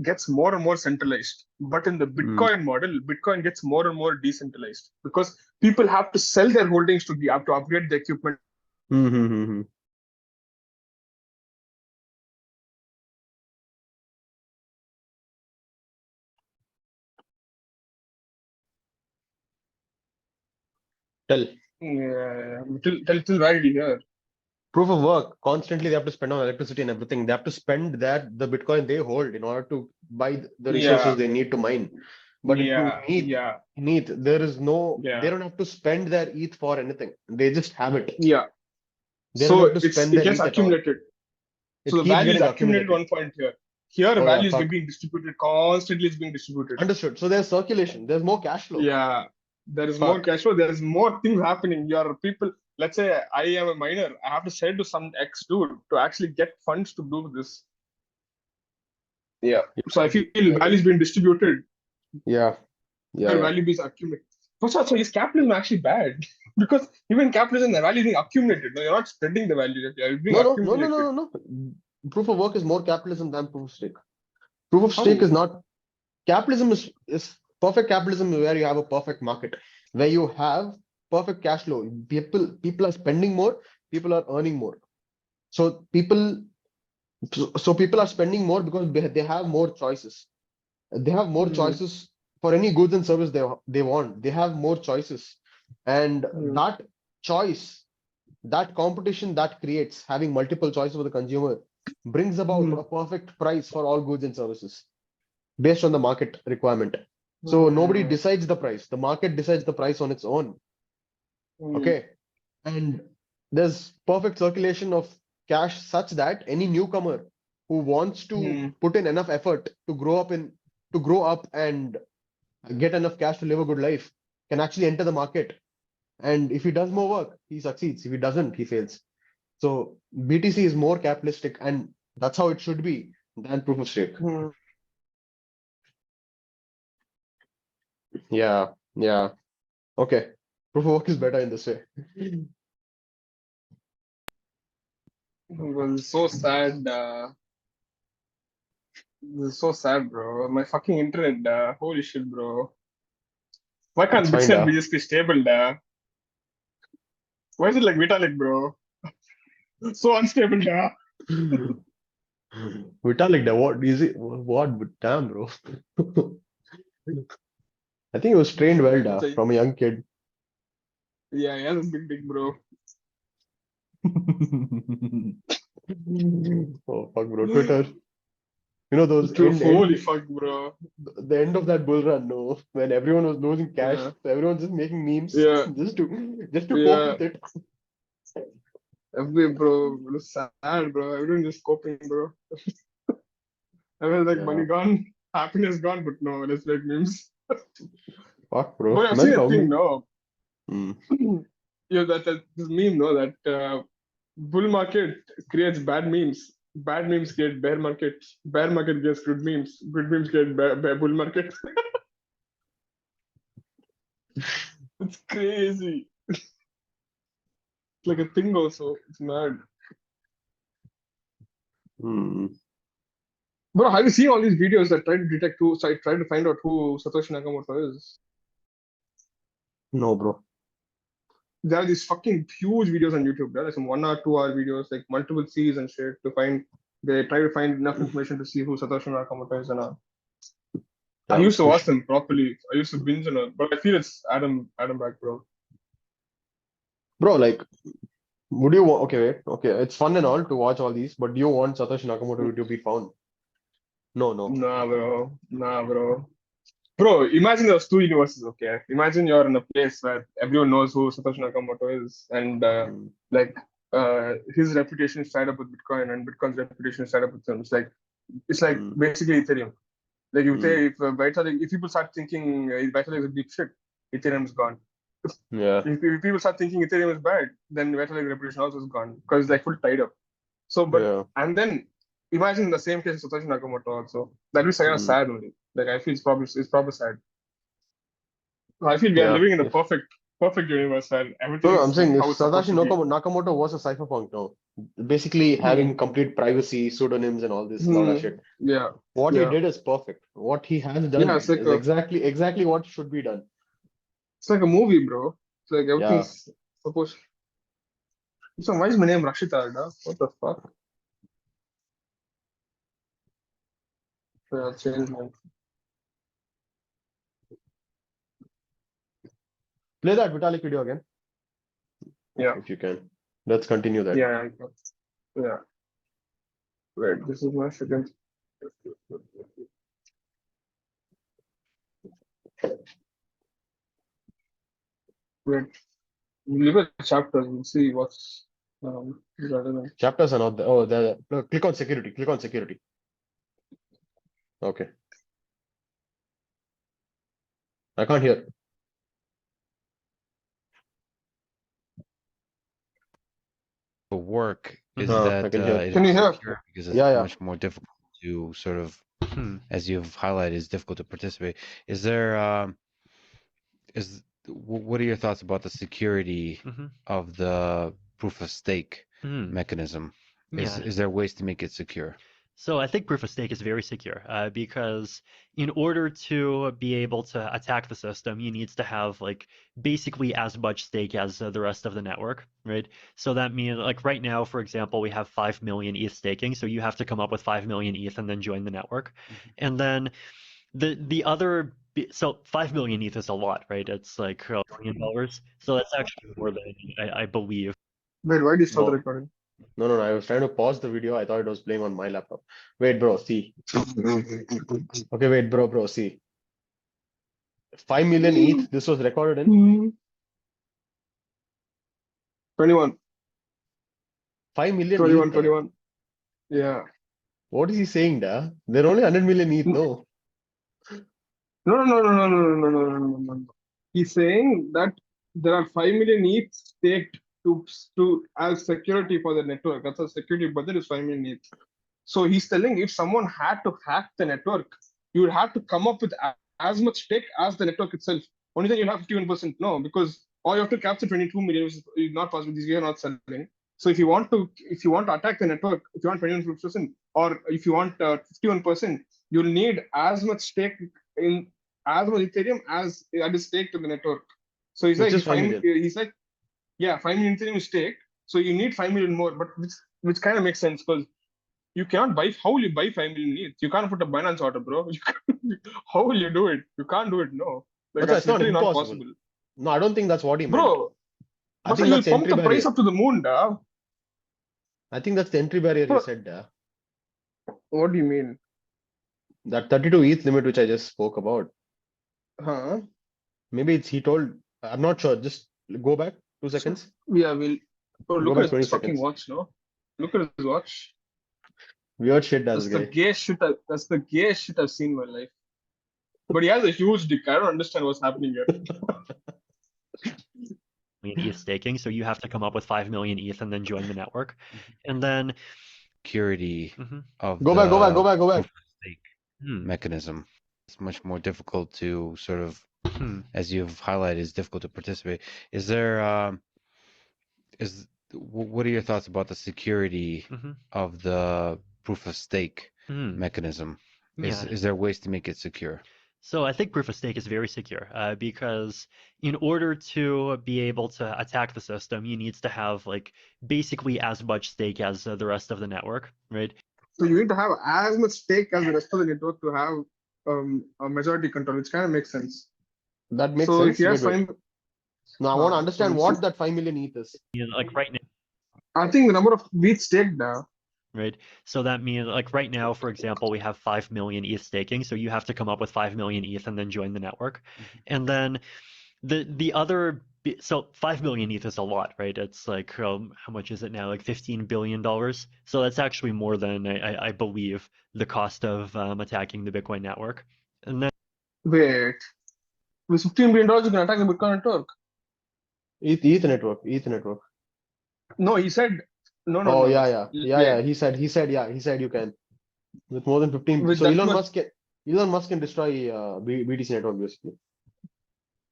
gets more and more centralized. But in the Mm. Bitcoin model, Bitcoin gets more and more decentralized because people have to sell their holdings to have to upgrade the equipment. Mm-hmm. Tell. Till where did you hear? Proof of work. Constantly they have to spend on electricity and everything. They have to spend that the Bitcoin they hold in order to buy the Yeah, resources they need to mine. But in yeah, yeah, ETH, there is no, they yeah, don't have to spend their ETH for anything. They just have it. yeah. They don't So have to spend it their gets ETH at all. accumulated. So It the keeps value is getting accumulated accumulated. one point here. Here, Oh yeah, value is fuck. being distributed constantly. It's being distributed. Understood. So there's circulation. There's more cash flow. Yeah, there is more Fuck. cash flow. There is more things happening. Your people, let's say I am a miner. I have to sell to some ex dude to actually get funds to do this. Yeah. So I feel value is being distributed. Yeah. Yeah. Your Yeah. value is accumulated. So is capitalism actually bad? Because even capitalism, the value is being accumulated. No, you're not spreading the value. It's being accumulated. No. Proof of work is more capitalism than proof of stake. Proof of stake How? is not capitalism is perfect capitalism where you have a perfect market, where you have perfect cash flow. People are spending more, people are earning more. So people are spending more because they have more choices. They have more Hmm. choices for any goods and service they want. They have more choices. And Hmm. that choice, that competition that creates having multiple choices for the consumer brings about Hmm. a perfect price for all goods and services based on the market requirement. So nobody Hmm. decides the price. The market decides the price on its own. Hmm. Okay. And there's perfect circulation of cash such that any newcomer who wants to Hmm. put in enough effort to grow up and get enough cash to live a good life can actually enter the market. And if he does more work, he succeeds. If he doesn't, he fails. So BTC is more capitalistic, and that's how it should be than proof of stake. Hmm. Yeah, yeah. Okay. Proof of work is better in this way. It was so sad. It was so sad, bro. My fucking internet. Holy shit, bro. Why It's can't fine, Bitcoin da. be just be stable? Why is it like Vitalik, bro? So unstable, da. Vitalik, da, what is it? What? Damn, bro. I think he was trained well, da, So, from a young kid. yeah, he has a big dick, bro. Oh, fuck, bro. Twitter. You know those Holy fuck, bro. the end of that bull run, no, when everyone was losing cash, Yeah, so everyone's just making memes yeah, just to cope yeah. with it. Bro, it was sad, bro. Everyone just coping, bro. I was like, Yeah, money gone, happiness gone, but no, let's make memes. fuck, bro. But I've seen Man, a thing, comedy. no. Hmm. That this meme, no, that bull market creates bad memes. Bad memes create bear market. Bear market gets good memes. Good memes create bull market. It's crazy. It's like a thing also. It's mad. Hmm. Bro, have you seen all these videos that try to detect who, so I try to find out who Satoshi Nakamoto is? No, bro. There are these fucking huge videos on YouTube. There are some 1 hour, 2 hour videos, like multiple series and shit to find. They try to find enough information to see who Satoshi Nakamoto is and all. I Yeah, used to we watch should- them properly. I used to binge on it, but I feel it's Adam back, bro. Bro, like, would you want? Okay, wait. Okay, it's fun and all to watch all these, but do you want Satoshi Nakamoto to be found? No, no. Nah, bro. Bro, imagine those two universes, okay? Imagine you're in a place where everyone knows who Satoshi Nakamoto is, and Mm, like his reputation is tied up with Bitcoin, and Bitcoin's reputation is tied up with him. It's like mm, basically Ethereum. Like you mm. say, if people start thinking Vitalik is a deep shit, Ethereum is gone. Yeah, If people start thinking Ethereum is bad, then Vitalik's reputation also is gone because it's like full tied up. So, yeah. and then imagine the same case with Satoshi Nakamoto also. That is kind of Mm, sad only. Like I feel it's probably sad. I feel we are yeah. living in the If perfect universe where everything no, I'm is like saying if how it's supposed Satoshi to be. Nakamoto was a cypherpunk now, basically Hmm. having complete privacy, pseudonyms, and all this lot of Hmm. shit. Yeah. What he Yeah. did is perfect. What he has Yeah. done is exactly what should be done. It's like a movie, bro. It's like Yeah. everything's supposed. So why is my name Rakshita? Da? What the fuck? Yeah, change my. Play that Vitalik video again, Yeah. if you can. Let's continue that. Yeah. Yeah. Wait, this is my second. Wait, we look at chapters and see what's relevant. Chapters are not there. Oh, there. No, click on security. Click on security. Okay. I can't hear. The work is Mhm. that I can hear. it Can you is hear? secure because it's Yeah, yeah. much more difficult to sort of, Hmm. as you've highlighted, it's difficult to participate. Is there what are your thoughts about the security Mhm. of the proof of stake Hmm. mechanism? Yeah. Is there ways to make it secure? So I think proof of stake is very secure because in order to be able to attack the system, you need to have like basically as much stake as the rest of the network, right? So that means like right now, for example, we have 5 million ETH staking, so you have to come up with 5 million ETH and then join the network. And then the other so 5 million ETH is a lot, right? It's like $1 billion. So that's actually more than I believe. Wait, why did you stop the No. recording? No. I was trying to pause the video. I thought it was playing on my laptop. Wait, bro. See. Okay, wait, bro. See. 5 million ETH. This was recorded in 21, 5 million 21, ETH. 21. Yeah. What is he saying, da? There are only 100 million ETH. No. No. He's saying that there are 5 million ETH staked to as security for the network. That's a security budget is 5 million ETH. So he's telling if someone had to hack the network, you would have to come up with as much stake as the network itself. Only then you'll have 51%. No, because or you have to capture 22 million, which is not possible. These are not selling. So if you want to attack the network, if you want 21%, or if you want 51%, you'll need as much stake in as much Ethereum as that is staked to the network. So he's Which like, is 5 million. yeah, 5 million Ethereum is staked. So you need 5 million more, but which kind of makes sense because you cannot buy. How will you buy 5 million ETH? You can't put a Binance order, bro. How will you do it? You can't do it. No, like That's that's not literally not impossible. possible, No, I don't think that's what he meant. bro. I But think he'll that's the pump entry the price barrier. up to the moon, da. I think that's the entry barrier he Bro, said, da. what do you mean? That 32 ETH limit, which I just spoke about. Huh? Maybe he told, I'm not sure. Just go back 2 So, seconds. yeah, we'll. Oh, Go look back at 20 his fucking seconds. watch, no? Look at his watch. Weird shit, does That's this the guy. gayest shit. That's the gayest shit I've seen in my life. But he has a huge dick. I don't understand what's happening here. ETH staking, so you have to come up with 5 million ETH and then join the network. And then Security Mhm. of Go back. proof of stake Hmm. mechanism. It's much more difficult to sort of, Hmm. as you've highlighted, it's difficult to participate. Is there what are your thoughts about the security Mhm. of the proof of stake Hmm. mechanism? Yeah. Is there ways to make it secure? So I think proof of stake is very secure because in order to be able to attack the system, you need to have like basically as much stake as the rest of the network, right? So you need to have as much stake as the rest of the network to have a majority control, which kind of makes sense. That makes So if sense. he Wait, has wait. five, Now I want to understand so what that 5 million ETH is. You know, like right now, I think the number of ETH staked now. right? So that means like right now, for example, we have 5 million ETH staking. So you have to come up with 5 million ETH and then join the network. And then the other so 5 million ETH is a lot, right? It's like how much is it now? Like $15 billion. So that's actually more than I believe the cost of attacking the Bitcoin network. And then Wait, with $15 billion, you can attack the Bitcoin network. ETH network. No, he said, no, no, Oh, no, no. yeah. He said you can. With more than 15. With So that Elon much, Musk can destroy BTC network basically.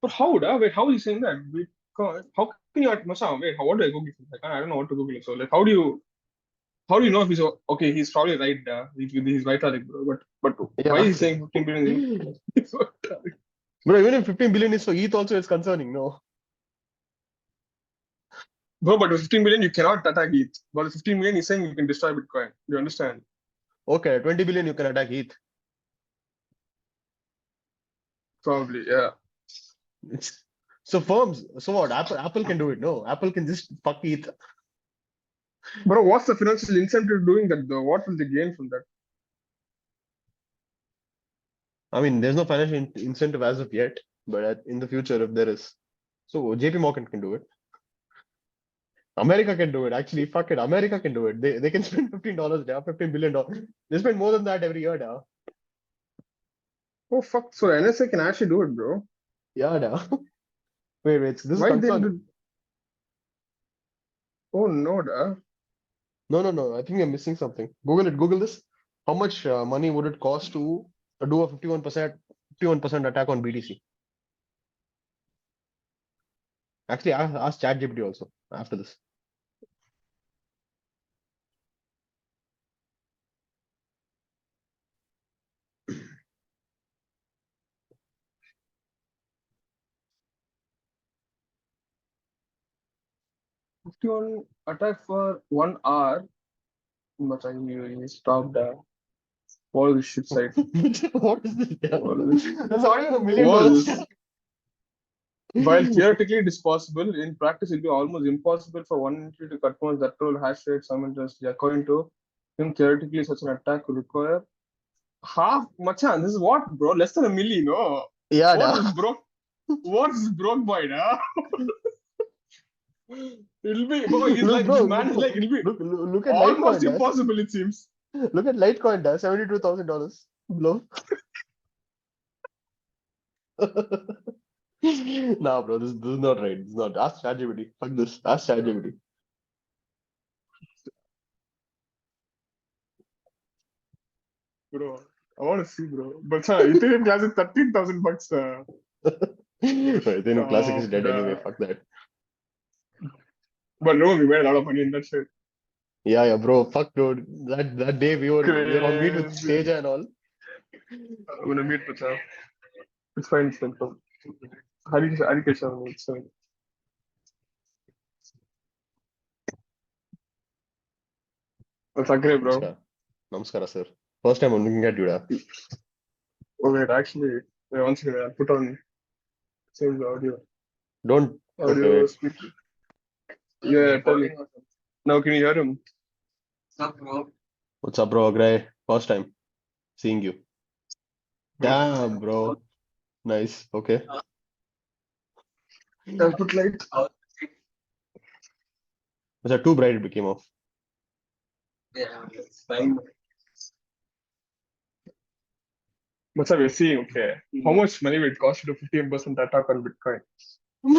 but how, da? Wait, how is he saying that? Bitcoin, how can you, Masa, wait, what do I Google? I don't know what to Google. So, like, how do you know if he's okay? He's probably right, he's right, Alec, bro. But why is he saying 15 billion? Bro, even if 15 billion is for ETH also, it's concerning, no? Bro, but with 15 billion, you cannot attack ETH. But with 15 million, he's saying you can destroy Bitcoin. You understand? Okay, 20 billion you can attack ETH. Probably, yeah. So firms, so what? Apple can do it, no? Apple can just fuck ETH. Bro, what's the financial incentive doing that though? What will they gain from that? I mean, there's no financial incentive as of yet, but in the future, if there is. So JP Morgan can do it. America can do it. Actually, fuck it. America can do it. They can spend $15 now, $15 billion. They spend more than that every year now. Oh fuck! So NSA can actually do it, bro. Yeah, now. Wait. This is Why they concern. do? Oh no, da. No. I think you're missing something. Google it. Google this. How much money would it cost to do a 51% attack on BTC? Actually, ask ChatGPT also after this. $51 attack for 1 hour. But I stopped. What is this shit site? What is this? What is this? That's not even $1 million. What is this? While theoretically it is possible, in practice it will be almost impossible for one entity to control that role hash rate simultaneously. According to him, theoretically such an attack could require half. Machan, this is what, bro? Less than a milli, no? Yeah, What da. is broke? What's broke by, da? It'll be, bro. He's Look, like bro, this man is like it'll be look at almost Litecoin, da. impossible. It seems. Look at Litecoin, da. $72,000 below. Nah, bro, this is not right. This is not. Ask ChatGPT. Fuck this. Ask ChatGPT. Bro, I want to see, bro. But Ethereum class is $13,000. Ethereum Classic is Stop, dead anyway. da. Fuck that. But no, we made a lot of money in that shit. Yeah, bro. Fuck, dude. That day we were on meet with Crazy. Teja and all. I'm gonna meet with her. It's fine, it's fine. Harikesh, it's fine. That's agree, bro. Namaskar. Namaskara, sir. First time I'm looking at you, da. Oh, wait, actually, wait, one second, I'll put on change the audio. Don't. Okay, Audio wait. speaker. Yeah, tell me. Now, can you hear him? What's up, bro? Gray. First time seeing you. Damn, bro. Nice. Okay. I'll put light. Was that too bright? It became off. Yeah, it's fine. What's up, you're seeing, okay. How much money would it cost you to 15% attack on Bitcoin?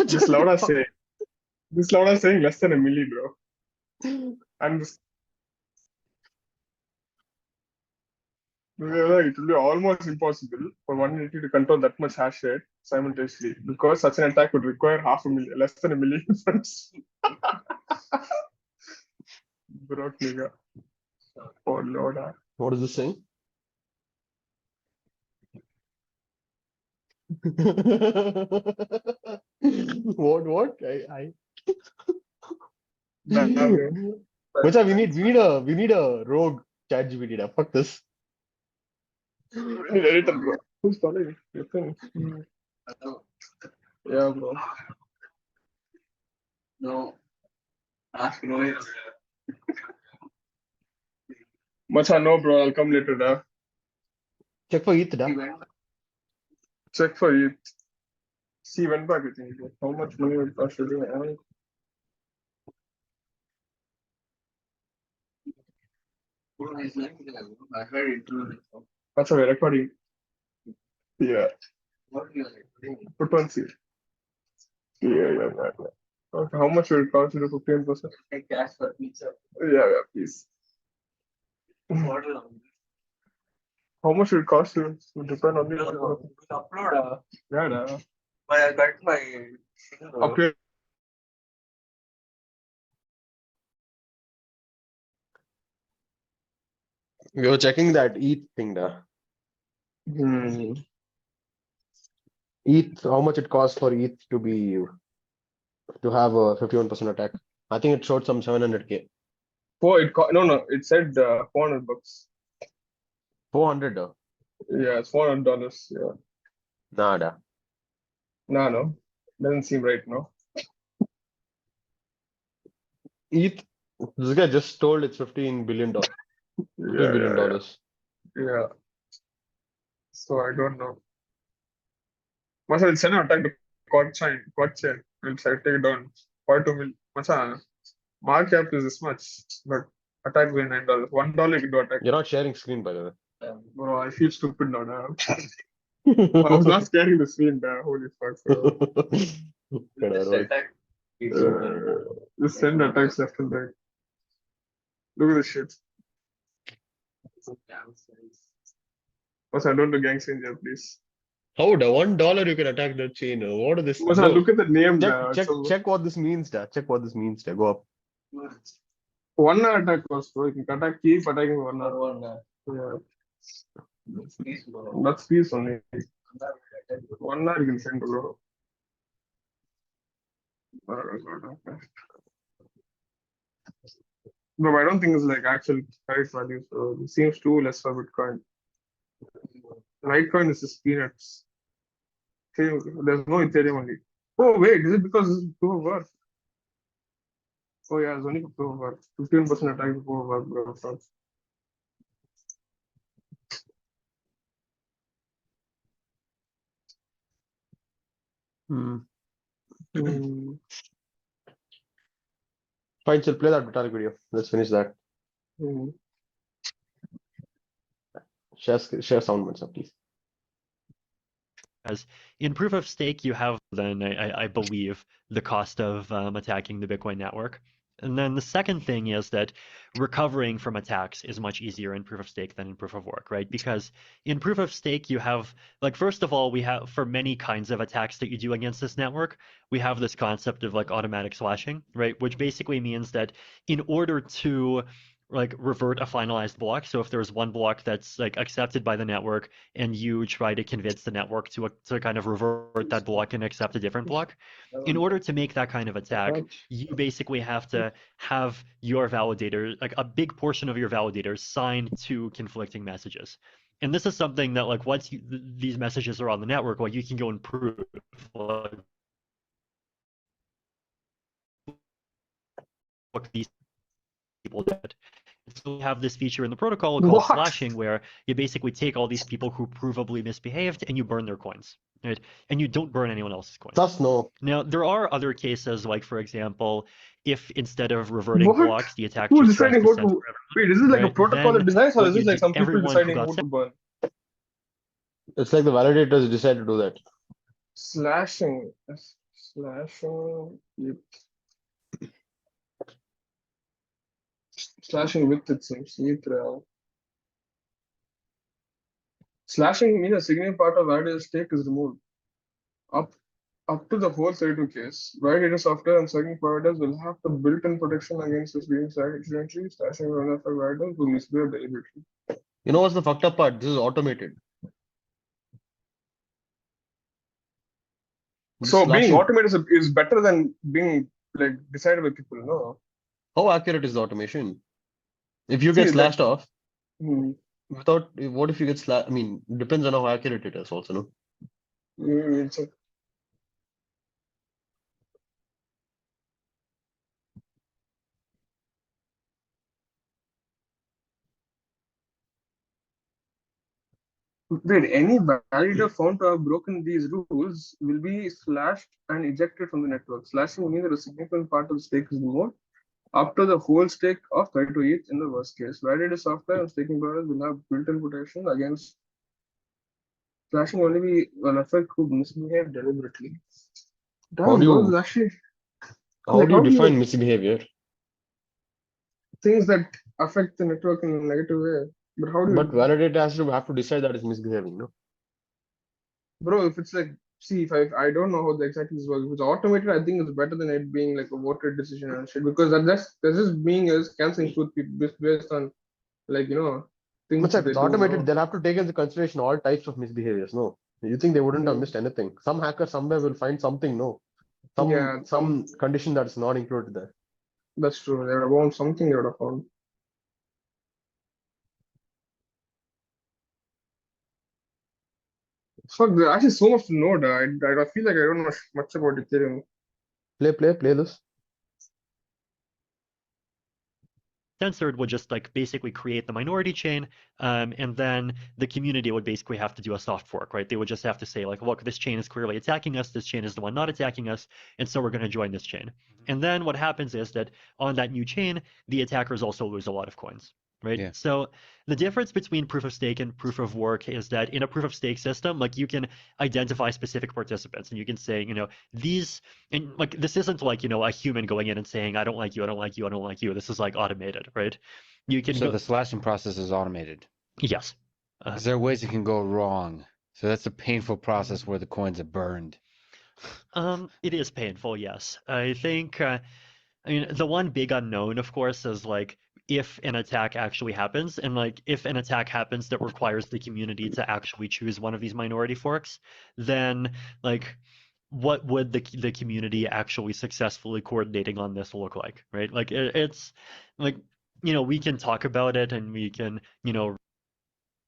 This Lauda say. This Lauda saying less than a milli, bro. And this, it will be almost impossible for one entity to control that much hash rate simultaneously because such an attack would require less than a million friends. Broke nigga. Oh lord. What is this saying? What? Damn, yeah. Macha, we need a rogue ChatGPT. Da. Fuck this. Need editor, bro. Who's calling? Your friend. Yeah, bro. No, ask Rohit. Macha, no, bro. I'll come later, da. Check for ETH. Da. He went. Check for you. See, went back with me. How much money will cost you? Bro, he's like, I heard interview. That's okay, recording. Yeah. What do you like? Put one seat. Yeah. Okay, how much will it cost you to 15%? Take cash for pizza. Yeah, please. Water. How much will it cost you? Will depend on No, the we'll upload. Yeah, da. I got my. Upgrade. We were checking that ETH thing. Da. ETH, how much it costs for ETH to have a 51% attack? I think it showed some 700k. No, it said $400. 400. Da. Yeah, it's $400. Yeah. Nada. No. Doesn't seem right, no. ETH, this guy just told it's $15 billion. $15 billion dollars. Yeah. So I don't know. Masa, it's an attack to quad chain. We'll try to take it down. 0.2 mil. Masa, market cap is this much, but attack will $9. $1 you can do attack. You're not sharing screen, by the way. Bro, I feel stupid now. I was not scaring the screen there. Holy fuck, bro. Just attack. Just send attacks left and right. Look at this shit. Masa, don't do gang signs here, please. How the $1 you can attack the chain? What is this? Masa, Bro, look at the name there. check what this means. Da. Check what this means. Da. Go up. 1 hour attack cost, bro. You can attack, keep attacking for 1 hour. Yeah. That's peace only. 1 hour you can send, bro. No, I don't think it's like actual price value, so it seems too less for Bitcoin. Litecoin is just peanuts. There's no Ethereum only. Oh, wait, is it because it's proof of work? Oh, yeah, it's only for proof of work. 15% attack for proof of work, bro. Fine, so play that Vitalik video. Let's finish that. Share sound, Mansa, please. As in proof of stake, you have then, I believe, the cost of attacking the Bitcoin network. And then the second thing is that recovering from attacks is much easier in proof of stake than in proof of work, right? Because in proof of stake, you have, like, first of all, we have, for many kinds of attacks that you do against this network, we have this concept of like automatic slashing, right? Which basically means that in order to like revert a finalized block, so if there's one block that's like accepted by the network and you try to convince the network to kind of revert that block and accept a different block, in order to make that kind of attack, you basically have to have your validator, like a big portion of your validators, signed to conflicting messages. And this is something that, like, once these messages are on the network, well, you can go and prove what these people did. So we have this feature in the protocol called slashing, where you basically take all these people who provably misbehaved and you burn their coins, right? And you don't burn anyone else's coins. Just no. Now, there are other cases, like, for example, if instead of reverting blocks, the attack Who's just tries deciding to who send to... Wait, is this like a protocol that decides, or is this like some people everyone deciding who to burn? It's like the validators decide to do that. Slashing. Slashing with, it seems. Slashing means a significant part of validator stake is removed. Up to the 432 case, validator software and certain providers will have the built-in protection against this being accidentally. Slashing one of the validators will misbehave deliberately. You know what's the fucked up part? This is automated. Just So being slashing. automated is better than being like decided by people, no? How accurate is the automation? If you See, get like, slashed off hmm, without, what if you get I mean, depends on how accurate it is also, no? it's a, wait, any validator found to have broken these rules will be slashed and ejected from the network. Slashing means that a significant part of the stake is removed after the whole stake of 32 ETH in the worst case. Validator software and staking providers will have built-in protection against slashing only be an effect who misbehave deliberately. How Damn, do bro, this is you actually how like do you how do define you misbehavior? things that affect the network in a negative way? But how do But you, validator has to have to decide that it's misbehaving, no? bro? If it's like, see, if I don't know how the exactly this works. If it's automated, I think it's better than it being like a voted decision and shit because that's just being as canceling truth based on like things But that if they it's do. automated, No, they'll have to take into consideration all types of misbehaviors, no? You think they wouldn't have mm, missed anything? Some hacker somewhere will find something, no? yeah, Some condition that is not included there. that's true. They would have found something. They would have found. Fuck, there's actually so much to know. I feel like I don't know much about Ethereum. Play this. Censored would just like basically create the minority chain, and then the community would basically have to do a soft fork, right? They would just have to say like, look, this chain is clearly attacking us. This chain is the one not attacking us, and so we're going to join this chain. And then what happens is that on that new chain, the attackers also lose a lot of coins, right? Yeah. So the difference between proof of stake and proof of work is that in a proof of stake system, like you can identify specific participants and you can say, these, and like this isn't like a human going in and saying I don't like you, I don't like you, I don't like you. This is like automated, right? You can So go, the slashing process is automated. yes. Is there ways it can go wrong? So that's a painful process where the coins are burned. It is painful, yes. I think I mean, the one big unknown, of course, is like if an attack actually happens, and like if an attack happens that requires the community to actually choose one of these minority forks, then like what would the community actually successfully coordinating on this look like, right? Like it's like we can talk about it and we can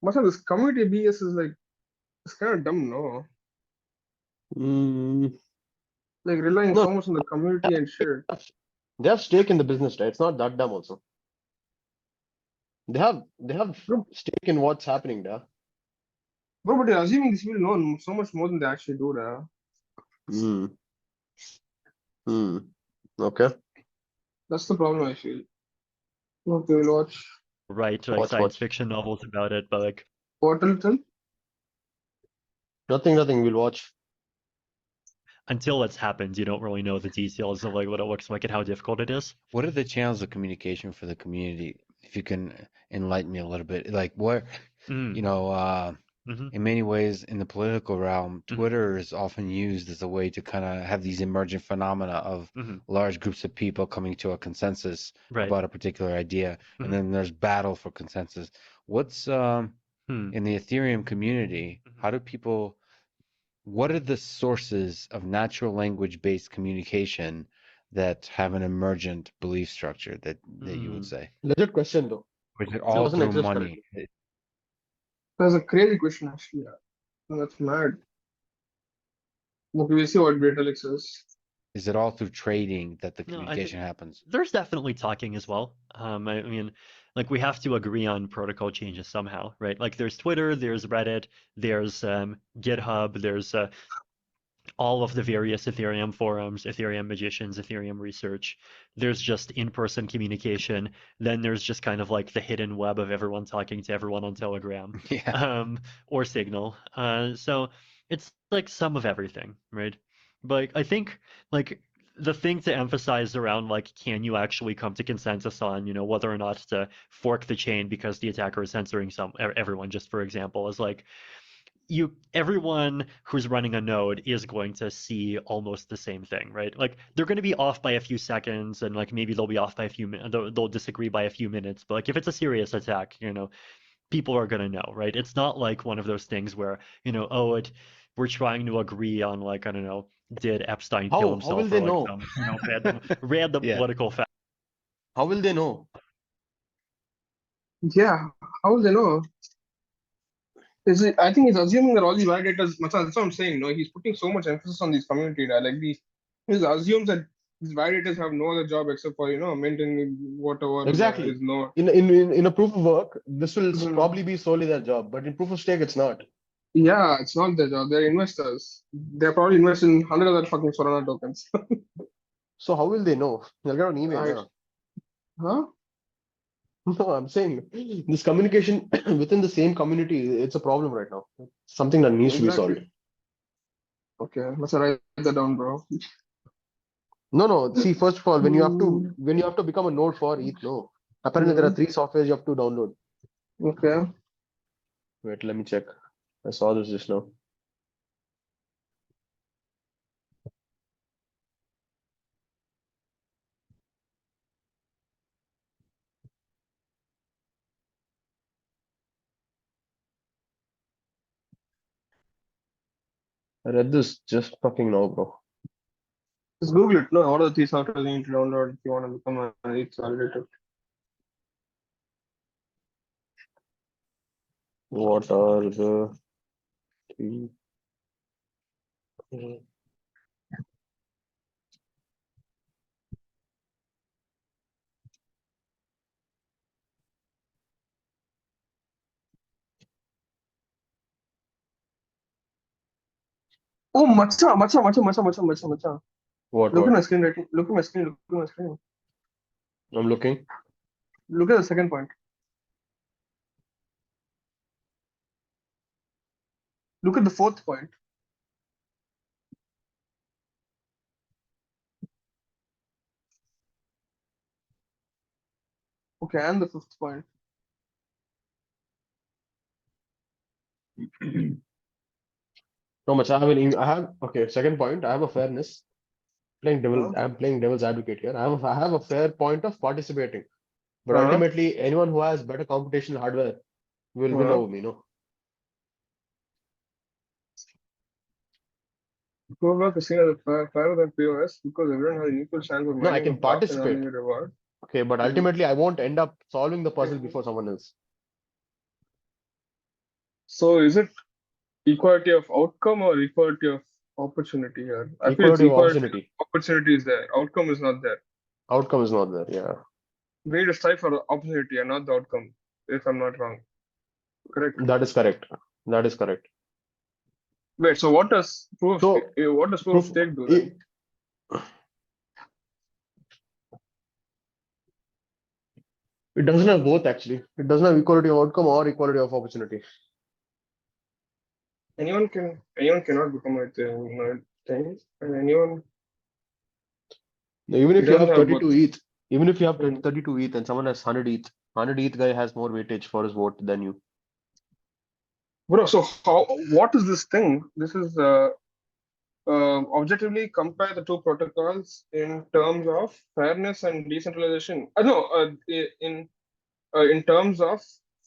Much of this community BS is like it's kind of dumb, no? Mm, Like relying no, so much on the community and shit. they have stake in the business, right? It's not that dumb also. They have Bro, stake in what's happening there. but you're assuming this will know so much more than they actually do there. Hmm. Hmm. Okay. That's the problem I feel. Okay, we'll watch. write like science Watch. fiction novels about it, but like What little? Nothing. We'll watch. until it's happened, you don't really know the details of like what it looks like and how difficult it is. What are the channels of communication for the community? If you can enlighten me a little bit, like where, Mm. you know, hmm in many ways in the political realm, Mhm. Twitter is often used as a way to kind of have these emergent phenomena of hmm large groups of people coming to a consensus Right. about a particular idea, Mhm. and then there's battle for consensus. What's Hmm. in the Ethereum community? Mhm. How do people? What are the sources of natural language-based communication that have an emergent belief structure that you would Mm. say? Legit question though. Or is it It all doesn't through exist money? currently. That's a crazy question, actually. Yeah. That's mad. Okay, we'll see what Great says. Is it all through trading that the No, I think communication happens? there's definitely talking as well. I mean, like we have to agree on protocol changes somehow, right? Like there's Twitter, there's Reddit, there's GitHub, there's all of the various Ethereum forums, Ethereum magicians, Ethereum research. There's just in-person communication. Then there's just kind of like the hidden web of everyone talking to everyone on Telegram, Yeah. or Signal. So it's like some of everything, right? But I think like the thing to emphasize around like can you actually come to consensus on whether or not to fork the chain because the attacker is censoring everyone, just for example, is like everyone who's running a node is going to see almost the same thing, right? Like they're going to be off by a few seconds and like maybe they'll be off by a few minutes, they'll disagree by a few minutes, but like if it's a serious attack, people are going to know, right? It's not like one of those things where, oh, we're trying to agree on like, I don't know, did Epstein How kill will himself they or like know? some, random Yeah. political fact. How will they know? Yeah, how will they know? I think he's assuming that all these validators. That's what I'm saying. No, he's putting so much emphasis on these community data. Like he assumes that these validators have no other job except for maintaining whatever Exactly. is no. In a proof of work, this will Mhm. probably be solely their job, but in proof of stake, it's not. Yeah, it's not their job. They're investors. They're probably investing in 100 other fucking Solana tokens. So how will they know? They'll get an email. I- Huh? Huh? No, I'm saying this communication within the same community, it's a problem right now. Something that needs to be solved. Exactly. Okay, let's write that down, bro. No. See, first of all, when you Hmm. have to become a node for ETH, no. Apparently, there are 3 softwares you have to download. Okay. Wait, let me check. I saw this just now. I read this just fucking now, bro. Just Google it. No, what are the 3 softwares you need to download if you want to become a ETH validator? What are the 3? Oh, macha. What? Look at my screen, right? Look at my screen. Look at my screen. I'm looking. Look at the second point. Look at the fourth point. Okay, and the fifth point. No much. Okay. Second point. I have a fairness. Huh? I'm playing devil's advocate here. I have a fair point of participating, but Huh? ultimately, anyone who has better computational hardware will win Huh? over me. No. Proof is seen as fairer than POS because everyone has an equal chance of No, I mining the can block and participate. earning a reward. Okay, but ultimately, I won't end up solving the puzzle Mhm. before someone else. So is it equality of outcome or equality of opportunity here? I feel it's Equality of equality of opportunity. opportunity is there. Outcome is not there. Outcome is not there. Yeah. We need to strive for the opportunity and not the outcome, if I'm not wrong. Correct. That is correct. That is correct. Wait, so So, what does proof of proof. stake do It, then? it doesn't have both actually. It doesn't have equality of outcome or equality of opportunity. Anyone cannot become a thing, and anyone Even it if you doesn't have have both. 32 ETH, even if you have Mhm. 32 ETH and someone has 100 ETH, 100 ETH guy has more weightage for his vote than you. Bro, so what is this thing? This is objectively compare the two protocols in terms of fairness and decentralization. No, in terms of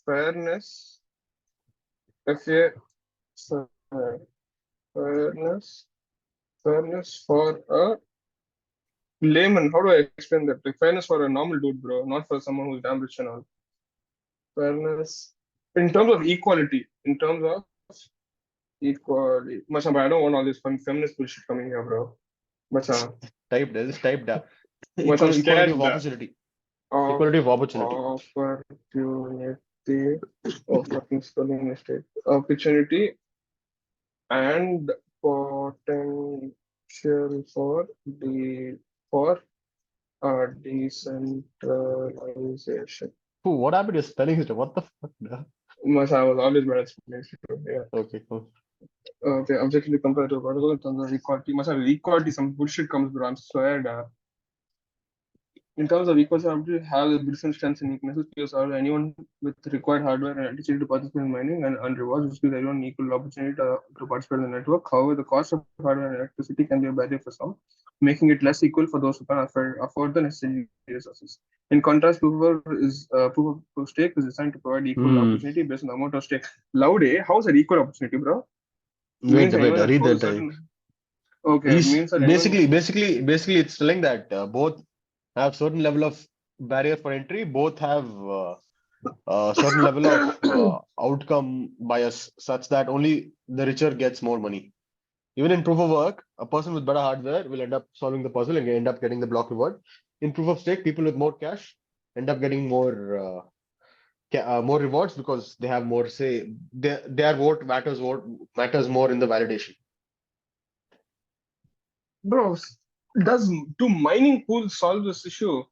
fairness, FA, fairness, fairness for a layman. How do I explain that? Like fairness for a normal dude, bro, not for someone who's damn rich and all. Fairness in terms of equality, in terms of equality. Macha, but I don't want all this feminist bullshit coming here, bro. Macha, Just type that. I'm Equality scared of that opportunity. of Equality of opportunity. opportunity. Oh, fucking spelling mistake. Opportunity and potential for for decentralization. Ooh, what happened to your spelling system? What the fuck? Macha, I was always bad at spelling. Yeah. Okay, cool. Okay, objectively compared to protocol in terms of equality. Macha, equality, some bullshit comes, bro. I'm scared. In terms of equals, to have the different strengths and weaknesses. Because anyone with required hardware and attitude to participate in mining and rewards, which gives everyone equal opportunity to participate in the network. However, the cost of hardware and electricity can be a barrier for some, making it less equal for those who can afford the necessary resources. In contrast, proof of stake is designed to provide equal Hmm. opportunity based on the amount of stake. Laude, how's that equal opportunity, bro? Wait, Means anyone that read the holds entire. certain. Okay, He's means that anyone. basically, it's telling that both have certain level of barrier for entry. Both have a certain level of outcome bias, such that only the richer gets more money. Even in proof of work, a person with better hardware will end up solving the puzzle and end up getting the block reward. In proof of stake, people with more cash end up getting more rewards because they have more say. Their vote matters more in the validation. Bro, do mining pools solve this issue?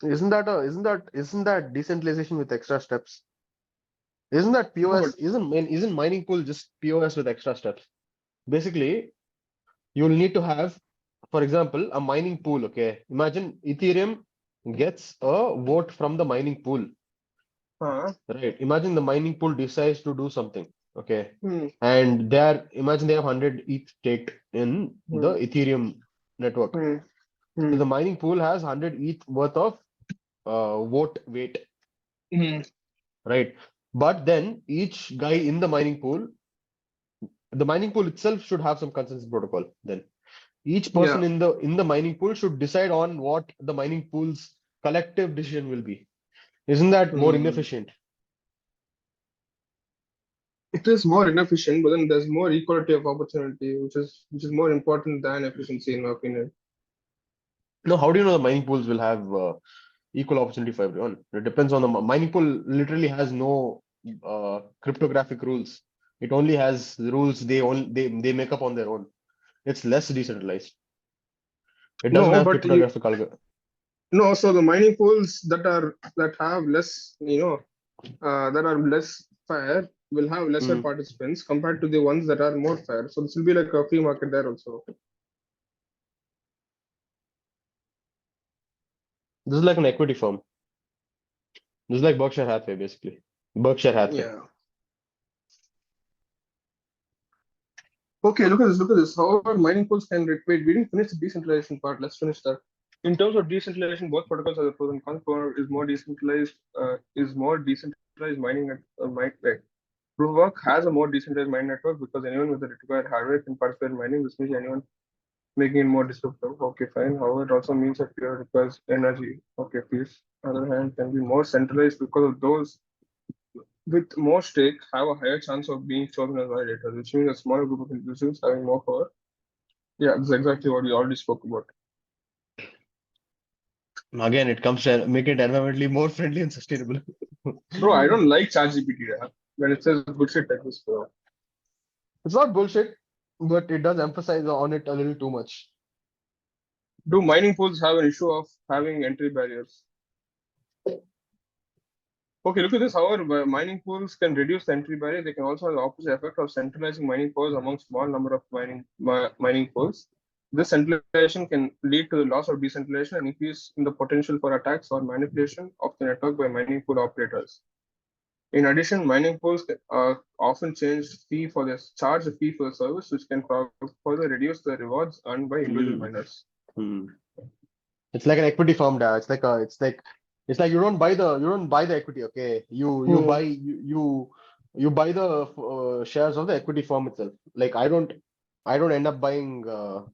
Isn't that decentralization with extra steps? Isn't that No, POS? but Isn't mining pool just POS with extra steps? Basically, you'll need to have, for example, a mining pool. Okay, imagine Ethereum gets a vote from the mining pool. Right. Imagine the mining pool decides to do something. Okay. And imagine they have 100 ETH staked in the Ethereum network. So the mining pool has 100 ETH worth of vote weight. Right. But then each guy in the mining pool itself should have some consensus protocol. Then each person in the mining pool should decide on what the mining pool's collective decision will be. Isn't that more inefficient? it is more inefficient, but then there's more equality of opportunity, which is more important than efficiency, in my opinion. No, how do you know the mining pools will have equal opportunity for everyone? It depends on the mining pool. Literally has no cryptographic rules. It only has the rules they make up on their own. It's less decentralized. It doesn't No, have but cryptographic algorithm. no. So the mining pools that have less, that are less fair will have lesser participants compared to the ones that are more fair. So this will be like a free market there also. This is like an equity firm. This is like Berkshire Hathaway, basically. Berkshire Hathaway. Yeah. Okay, look at this. Look at this. However, mining pools can wait. We didn't finish the decentralization part. Let's finish that. In terms of decentralization, both protocols have the pros and cons. Is more decentralized. Mining network. Proof of work has a more decentralized mining network because anyone with the required hardware can participate in mining. This means anyone making it more disruptive. Okay, fine. However, it also means that it requires energy. Okay, please. On the other hand, can be more centralized because of those with more stake have a higher chance of being chosen as validators, which means a smaller group of individuals having more power. Yeah, that's exactly what we already spoke about. Again, it comes to make it environmentally more friendly and sustainable. Bro, I don't like ChatGPT when it says bullshit like this, bro. It's not bullshit, but it does emphasize on it a little too much. Do mining pools have an issue of having entry barriers? Okay, look at this. However, mining pools can reduce the entry barrier. They can also have the opposite effect of centralizing mining pools among small number of mining pools. This centralization can lead to the loss of decentralization and increase in the potential for attacks or manipulation of the network by mining pool operators. In addition, mining pools often charge a fee for the service, which can further reduce the rewards earned by individual miners. It's like an equity firm, da. It's like you don't buy the equity. Okay, you buy the shares of the equity firm itself. Like I don't end up buying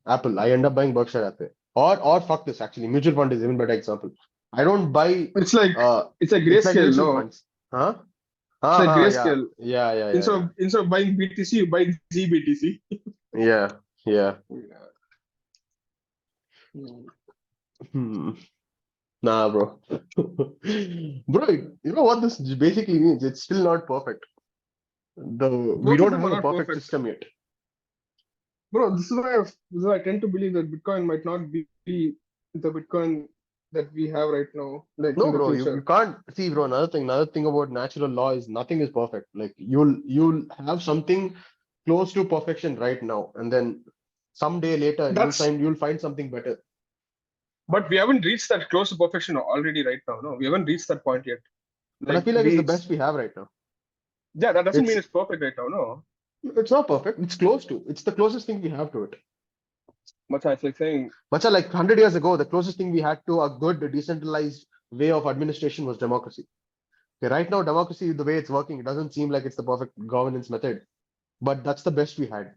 Apple. I end up buying Berkshire Hathaway. Or fuck this. Actually, mutual fund is even better example. I don't buy. It's like grayscale, mutual no? funds. Huh? It's like Yeah. grayscale. Yeah. Instead of buying BTC, you buy ZBTC. Yeah. Nah, bro. Bro, you know what this basically means? It's still not perfect. We Both of don't them have are a not perfect perfect. system yet. Bro, this is why I tend to believe that Bitcoin might not be the Bitcoin that we have right now, like No, in the bro, you future. can't see, bro. Another thing about natural law is nothing is perfect. Like you'll have something close to perfection right now, and then someday later you'll find something better. But we haven't reached that close to perfection already right now. No, we haven't reached that point yet. But I feel like it's the best we have right now. Yeah, that doesn't mean it's perfect right now, no. It's not perfect. It's close to. It's the closest thing we have to it. Macha, it's like saying, Macha, like 100 years ago, the closest thing we had to a good decentralized way of administration was democracy. Okay, right now, democracy, the way it's working, it doesn't seem like it's the perfect governance method, but that's the best we had,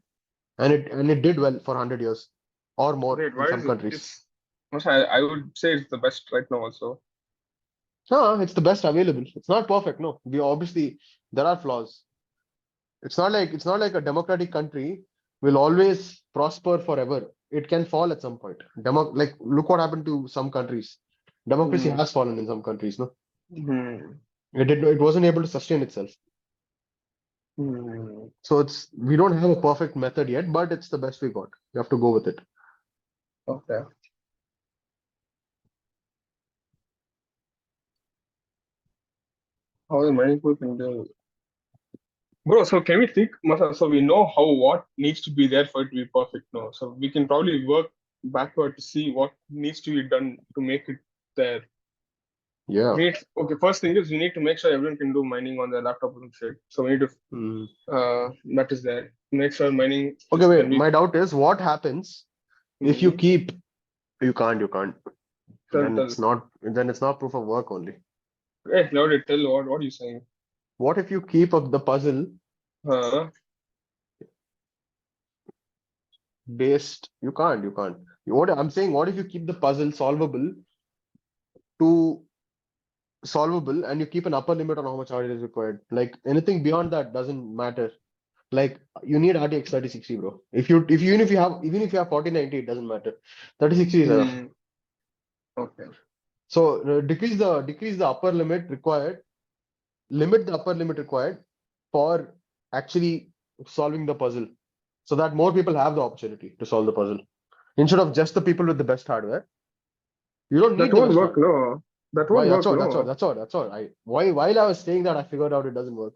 and it did well for 100 years or more wait, in why some is it? countries. Macha, I would say it's the best right now also. It's the best available. It's not perfect. No, we obviously there are flaws. It's not like a democratic country will always prosper forever. It can fall at some point. Like look what happened to some countries. Democracy Hmm. has fallen in some countries. No, Hmm. it wasn't able to sustain itself. Hmm. So we don't have a perfect method yet, but it's the best we got. You have to go with it. Okay. How the many people can do. Bro, so can we think, Macha, so we know what needs to be there for it to be perfect now. So we can probably work backward to see what needs to be done to make it there. Yeah. Okay, first thing is we need to make sure everyone can do mining on their laptop and shit. So we need to Mm. that is there. Make sure mining Okay, can wait. be My doubt is what happens if you Mhm. keep you can't. Then Tell. it's not proof of work only. Hey, Claudia, tell what are you saying? What if you keep up the puzzle Uh, based? You can't. What I'm saying, what if you keep the puzzle to solvable and you keep an upper limit on how much hardware is required? Like anything beyond that doesn't matter. Like you need RTX 3060, bro. Even if you have 4090, it doesn't matter. 3060 is enough. okay. So decrease the upper limit required, limit the upper limit required for actually solving the puzzle, so that more people have the opportunity to solve the puzzle instead of just the people with the best hardware. You don't That need the won't best work, hardware. no. That Why? won't That's work, all. That's all. no. That's all. That's all. While I was saying that, I figured out it doesn't work.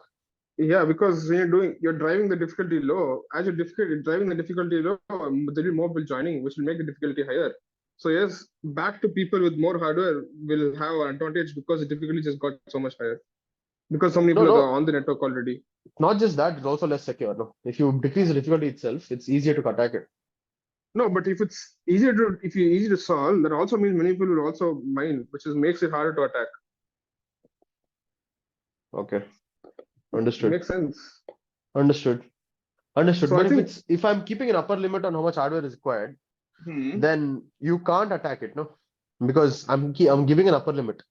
Yeah, because when you're driving the difficulty low. As you're driving the difficulty low, there'll be more people joining, which will make the difficulty higher. So yes, back to people with more hardware will have an advantage because the difficulty just got so much higher. Because so many No, people are no, on the network already. not just that. It's also less secure. No, if you decrease the difficulty itself, it's easier to attack it. No, but if you easy to solve, that also means many people will also mine, which is makes it harder to attack. Okay, understood. Makes sense. Understood. Understood. So I But think if I'm keeping an upper limit on how much hardware is required, hmm, then you can't attack it, no, because I'm giving an upper limit.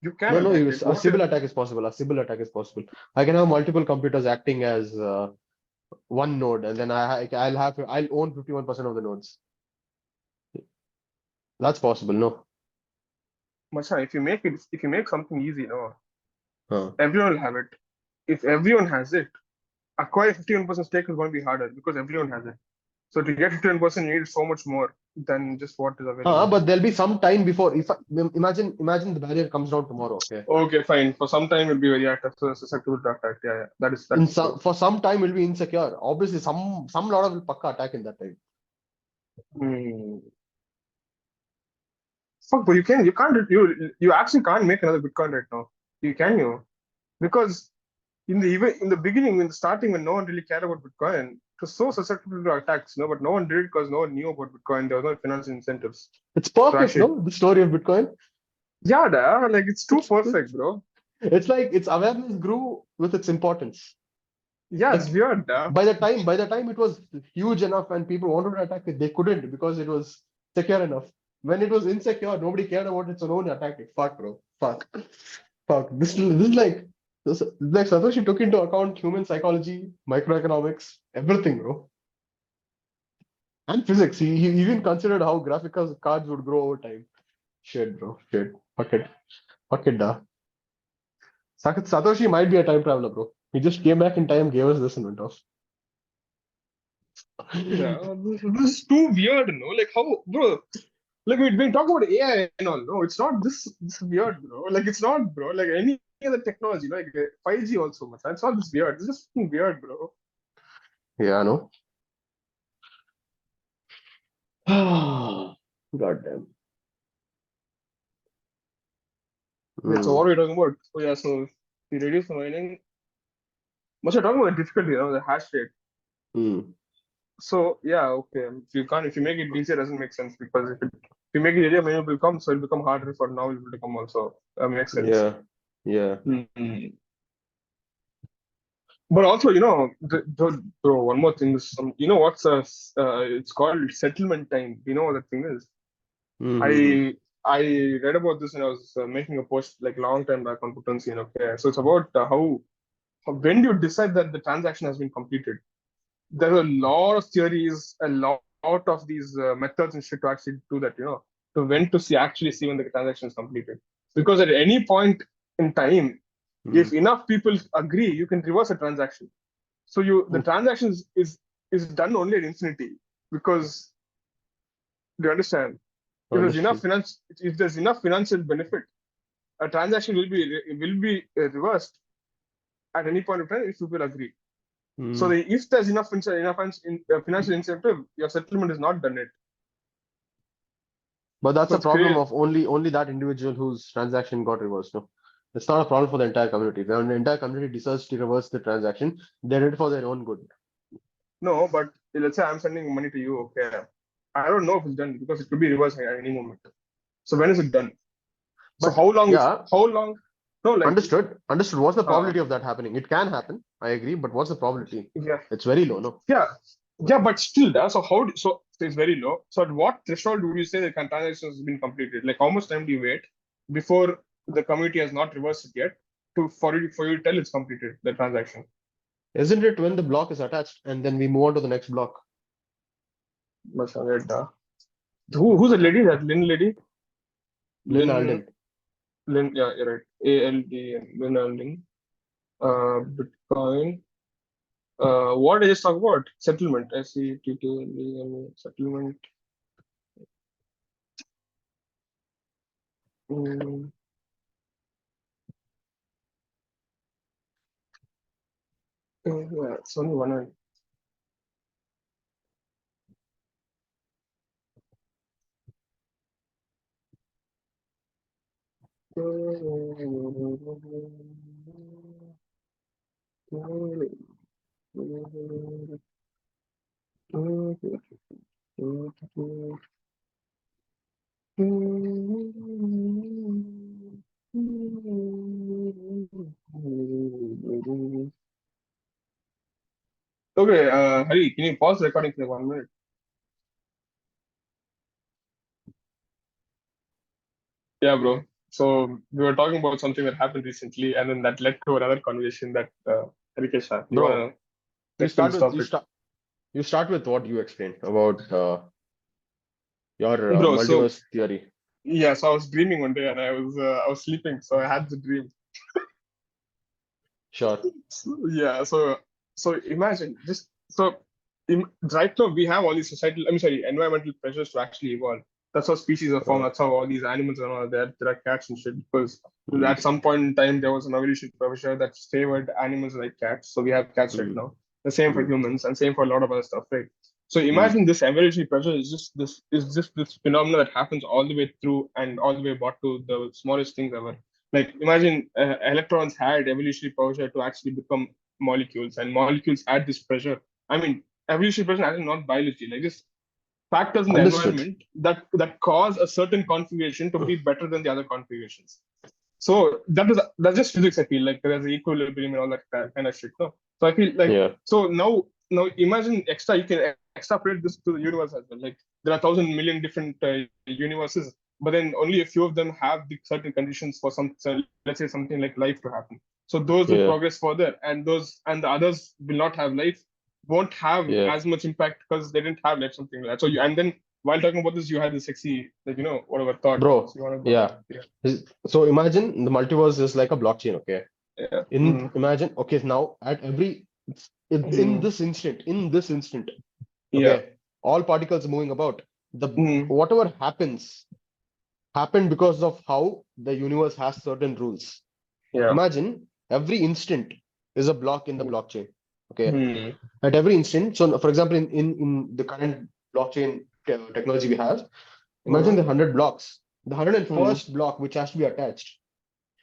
you can No, no, attack it. a What Sybil if attack is possible. A Sybil attack is possible. I can have multiple computers acting as one node, and then I'll own 51% of the nodes. That's possible, no? Macha, if you make something easy, no, Huh. everyone will have it. If everyone has it, acquire 51% stake is going to be harder because everyone has it. So to get 51%, you need so much more than just what is available. But there'll be some time before. If imagine the barrier comes down tomorrow, okay? Okay, fine. For some time, it'll be very active, so susceptible to attack. Yeah, yeah. That is true. For some time will be insecure. Obviously, some lot of will pakka attack in that time. Hmm. Fuck, but you actually can't make another Bitcoin right now. Can you? Because even in the beginning, in the starting, when no one really cared about Bitcoin, it was so susceptible to attacks, no, but no one did it because no one knew about Bitcoin. There was no financial incentives. It's So perfect, actually, no? The story of Bitcoin. yeah, like it's too It's perfect, bro. it's like its awareness grew with its importance. Yeah, it's Like weird, by the time it was huge enough and people wanted to attack it, they couldn't because it was secure enough. When it was insecure, nobody cared about its own attack it. Fuck, bro. Fuck. This is like Satoshi took into account human psychology, microeconomics, everything, bro. And physics. He even considered how graphical cards would grow over time. Shit, bro. Shit. Fuck it. Fuck it, da. Satoshi might be a time traveler, bro. He just came back in time, gave us this, and went off. Yeah, this is too weird, no? Like how, bro? Like we talk about AI and all. No, it's not this weird, bro. Like it's not, bro. Like any other technology, like 5G also, man. It's not this weird. It's just fucking weird, bro. Yeah, I know. God damn. Wait, so what are we talking about? Oh yeah, so we reduce the mining. Must I talking about the difficulty, the hash rate? Mm. So yeah, okay. If you make it easier, it doesn't make sense because if you make it easier, many will come, so it'll become harder for now people to come also. That makes sense. Yeah. Yeah. Mhm. But also, bro, one more thing is, what's it's called settlement time. You know what that thing is? Mm-hmm. I I read about this and I was making a post like long time back on Putansi. Okay, so it's about when do you decide that the transaction has been completed? There are a lot of theories, a lot of these methods and shit to actually do that. To when to actually see when the transaction is completed. Because at any point in time, if enough people agree, you can reverse a transaction. So the transaction is done only at infinity because do you understand? Understood. If there's enough financial benefit, a transaction will be reversed at any point of time if people agree. So Mm. if there's enough financial incentive, your settlement is not done yet. But that's So a it's problem crazy. of only that individual whose transaction got reversed. No, it's not a problem for the entire community. When the entire community decides to reverse the transaction, they did it for their own good. No, but let's say I'm sending money to you. Okay, I don't know if it's done because it could be reversed at any moment. So when is it done? So But yeah, how long? No, like understood. Understood. What's the uh, probability of that happening? It can happen. I agree. But what's the probability? yeah, It's very low. No. yeah, yeah, but still, so it's very low. So at what threshold would you say the transaction has been completed? Like how much time do you wait before the community has not reversed it yet for you to tell it's completed the transaction? Isn't it when the block is attached and then we move on to the next block? Must have read, who's the lady? That Lynn lady? Lynn Lynn, Alden. Lynn, yeah, you're right. ALD, Lynn Alden. Bitcoin. What did I just talk about? Settlement. SETTLEM, settlement. Mm, yeah, it's only one. Okay, Hari, can you pause the recording for 1 minute? Yeah, bro. So we were talking about something that happened recently, and then that led to another conversation that Harikesh had. You Bro, wanna you explain start this with you topic? start you start with what you explained about your Bro, so multiverse theory. yeah, so I was dreaming one day and I was sleeping, so I had the dream. Sure. So imagine just right now we have all these environmental pressures to actually evolve. That's how species are formed. Uh, That's how all these animals are all there. There are cats and shit because mm, at some point in time there was an evolution pressure that favored animals like cats. So we have cats right mm, now. The same for mm, humans and same for a lot of other stuff, right? So mm. imagine this evolutionary pressure is just this phenomenon that happens all the way through and all the way back to the smallest things ever. Like imagine electrons had evolutionary pressure to actually become molecules, and molecules add this pressure. I mean, evolutionary pressure is not biology, like just factors in the Understood. environment that cause a certain configuration to be better than the other configurations. So that's just physics. I feel like there's equilibrium and all that kind of shit. No, so I feel like Yeah. so now imagine you can extrapolate this to the universe as well. Like there are 1,000 million different universes, but then only a few of them have the certain conditions for let's say something like life to happen. So those will Yeah. progress further, and the others will not have life, won't have Yeah. as much impact because they didn't have life, something like that. So and then while talking about this, you had the sexy, like whatever thought. Bro. So you want to go ahead? Yeah. So imagine the multiverse is like a blockchain. Okay. Yeah. Mm-hmm. Imagine. Okay. Now at every in Mm-hmm. this instant. Yeah. Okay. All particles moving about. The Mm-hmm. whatever happened because of how the universe has certain rules. Yeah. Imagine every instant is a block in the blockchain. Okay. Mm-hmm. At every instant. So, for example, in the current blockchain technology we have, imagine the 100 blocks. The Mm-hmm. 101st block, which has to be attached.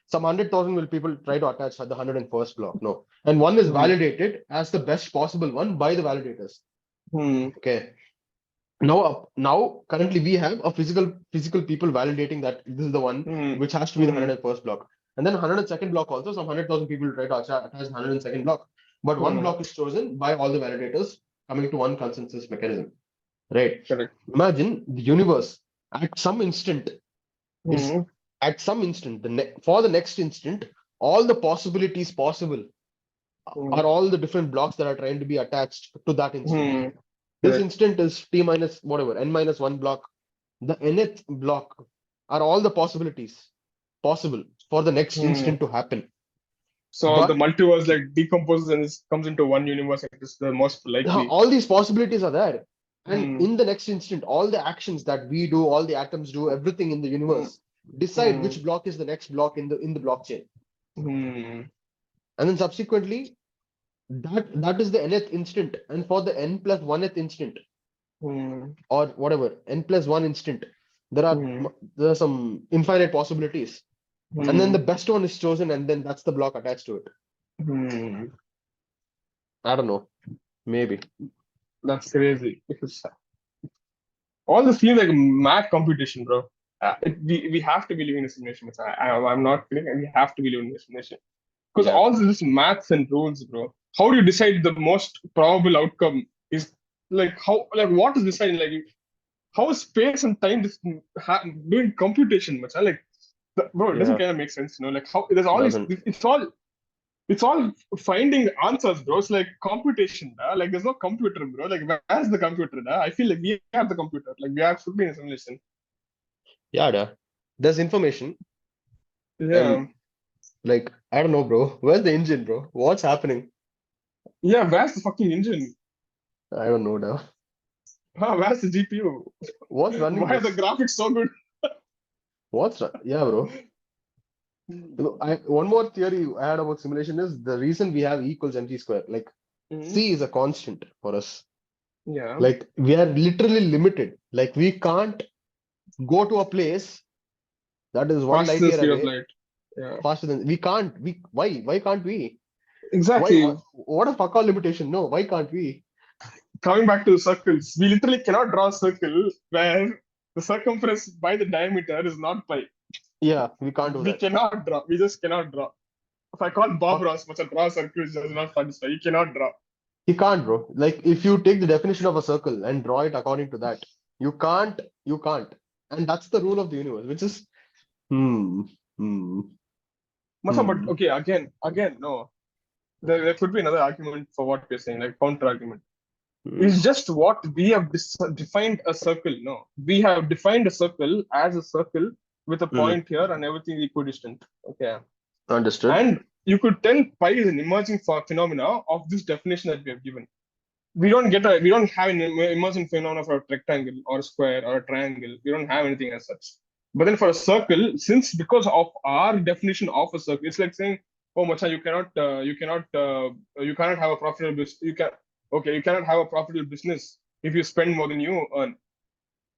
Some 100,000 will people try to attach at the 101st block. No. And one is Mm-hmm. validated as the best possible one by the validators. Okay. Now currently we have a physical people validating that this is the one which has to be the 101st block. And then 102nd block also, some 100,000 people try to attach 102nd block. But one block is chosen by all the validators coming to one consensus mechanism. Right? Correct. Imagine the universe at some instant, at some instant, for the next instant, all the possibilities possible are all the different blocks that are trying to be attached to that instant. This Correct. instant is t minus whatever, n minus 1 block. The nth block are all the possibilities possible for the next instant to happen. So the But multiverse like decomposes and comes into one universe. It is the most likely. all these possibilities are there. And in the next instant, all the actions that we do, all the atoms do, everything in the universe decide which block is the next block in the blockchain. And then subsequently, that is the nth instant. And for the n plus 1th instant, or whatever, n plus 1 instant, there are some infinite possibilities. And then the best one is chosen, and then that's the block attached to it. I don't know. Maybe. That's crazy. Because all this seems like mad computation, bro. We have to be living in a simulation. I'm not kidding. We have to be living in a simulation. Because all this maths and rules, bro. How do you decide the most probable outcome? Is like what is deciding? Like how is space and time doing computation, much? Like bro, it doesn't kind of make sense, you know? Like how there's all these, it's all finding answers, bro. It's like computation, like there's no computer, bro. Like where's the computer? I feel like we have the computer. Like we should be in a simulation. Yeah, there's information. Yeah. And, like, I don't know, bro. Where's the engine, bro? What's happening? Yeah, where's the fucking engine? I don't know now. Where's the GPU? What's running Why are this? the graphics so good? Yeah, bro. One more theory I had about simulation is the reason we have E equals mc square. Like C is a constant for us. Yeah. Like we are literally limited. Like we can't go to a place that is one light year away. Light. Yeah. Faster than we can't. Why can't we? Exactly. What a fuck all limitation. No, why can't we? Coming back to the circles, we literally cannot draw a circle where the circumference by the diameter is not pi. Yeah, we can't do that. We cannot draw. We just cannot draw. If I call Bob Ross, much a draw circle does not satisfy. You cannot draw. He can't, bro. Like if you take the definition of a circle and draw it according to that, you can't. And that's the rule of the universe, which is But okay, again, no. There could be another argument for what we're saying, like counter argument. It's just what we have defined a circle. No, we have defined a circle as a circle with a point here and everything equidistant. Okay. Understood. And you could tell pi is an emerging phenomena of this definition that we have given. We don't have an emerging phenomena for a rectangle or a square or a triangle. We don't have anything as such. But then for a circle, because of our definition of a circle, it's like saying, oh, Macha, you cannot have a profitable business. You cannot have a profitable business if you spend more than you earn.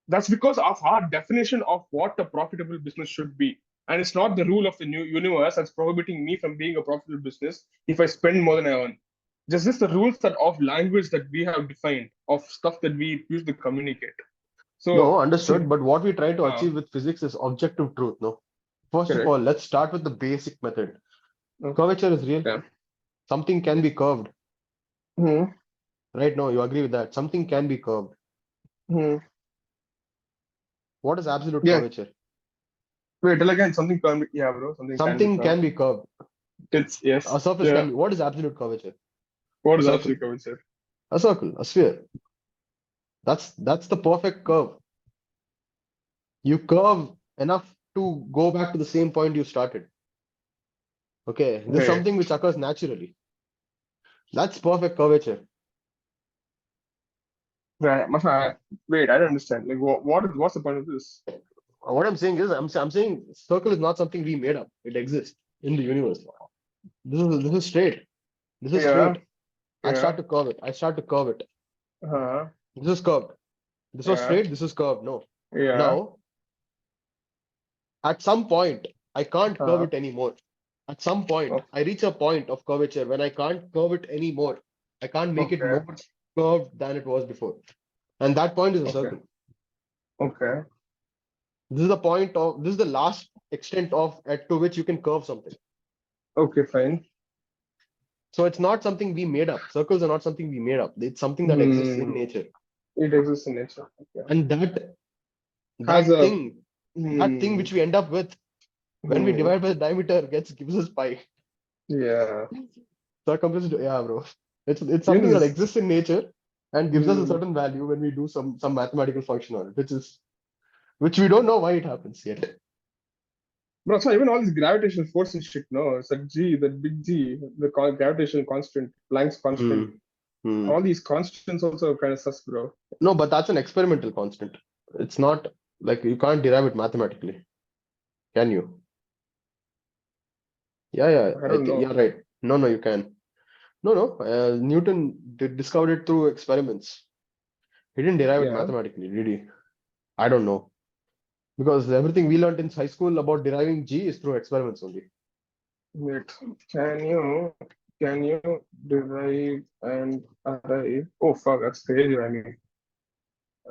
That's because of our definition of what a profitable business should be. And it's not the rule of the new universe that's prohibiting me from being a profitable business if I spend more than I earn. Just the rules of language that we have defined, of stuff that we use to communicate. So no, understood. But what we try to achieve with physics is objective truth. No, first of all, let's start with the basic method. Curvature is real. Yeah. Something can be curved. Right? No, you agree with that? Something can be curved. What is absolute curvature? Wait, tell again. Something can be, bro. Something can be curved. It's yes. A surface can be. What is absolute curvature? What is absolute curvature? A circle, a sphere. That's the perfect curve. You curve enough to go back to the same point you started. Okay, this is something which occurs naturally. That's perfect curvature. Right. Wait, I don't understand. Like, what's the point of this? What I'm saying is, I'm saying circle is not something we made up. It exists in the universe. This is straight. This is straight. I start to curve it. This is curved. This was straight. This is curved. No. Now, at some point, I can't curve it anymore. At some point, I reach a point of curvature when I can't curve it anymore. I can't make it curved than it was before. And that point is a Okay. circle. Okay. This is the last extent to which you can curve something. Okay, fine. So it's not something we made up. Circles are not something we made up. It's something that exists in nature. It exists in nature. Okay. And Has a that thing which we end up with when we divide by the diameter gives us pi. Yeah. Yeah, bro. It's You something know that this- exists in nature and gives us a certain value when we do some mathematical function on it, which we don't know why it happens yet. Bro, so even all this gravitational force and shit, no, it's like G, that big G, the gravitational constant, Planck's constant. All these constants also kind of sus, bro. No, but that's an experimental constant. It's not like you can't derive it mathematically, can you? Yeah, I don't know. yeah, right. No, you can. No. Newton discovered it through experiments. He didn't derive it Yeah. mathematically, did he? I don't know. Because everything we learned in high school about deriving G is through experiments only. Wait, can you derive and arrive? Oh fuck, that's crazy. I mean,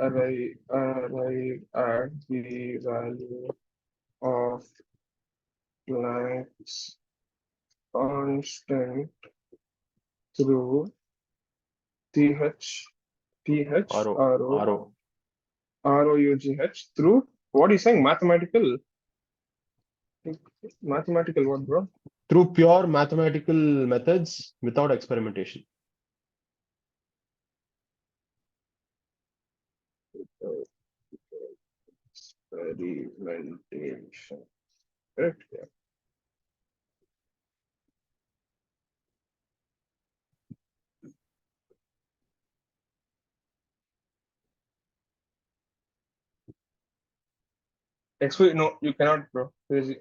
arrive at the value of Planck's constant through RO. ROUGH through what are you saying? Mathematical what, bro? Through pure mathematical methods without experimentation. Experimentation. Correct. Yeah. No, you cannot, bro. Crazy.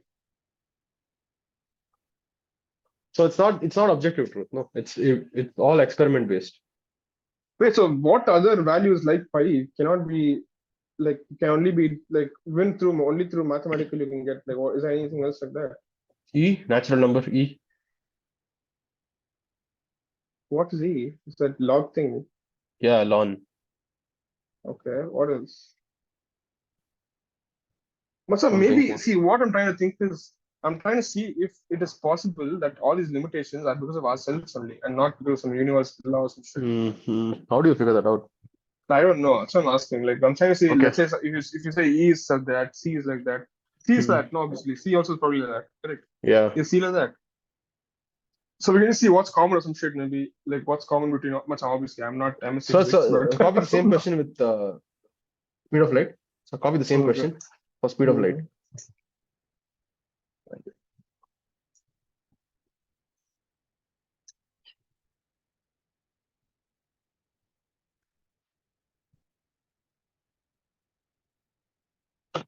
So it's not objective truth. No, it's all experiment based. Wait, so what other values like pi cannot be like can only be like only through mathematical you can get like is there anything else like that? E, natural number E. What is E? Is that log thing? Yeah, ln. Okay, what else? But so I'm maybe thinking. see what I'm trying to think is I'm trying to see if it is possible that all these limitations are because of ourselves only and not because of some universal laws and shit. How do you figure that out? I don't know. That's what I'm asking. Like I'm trying to say, Okay. let's say if you say E is like that, C is like that, C is that, no, obviously. C also is probably like that. Correct. Yeah. Is C like that? So we're gonna see what's common or some shit, maybe like what's common between much obviously. I'm a physics, but Copy the same question with speed of light. So copy the same Okay. question for speed of light.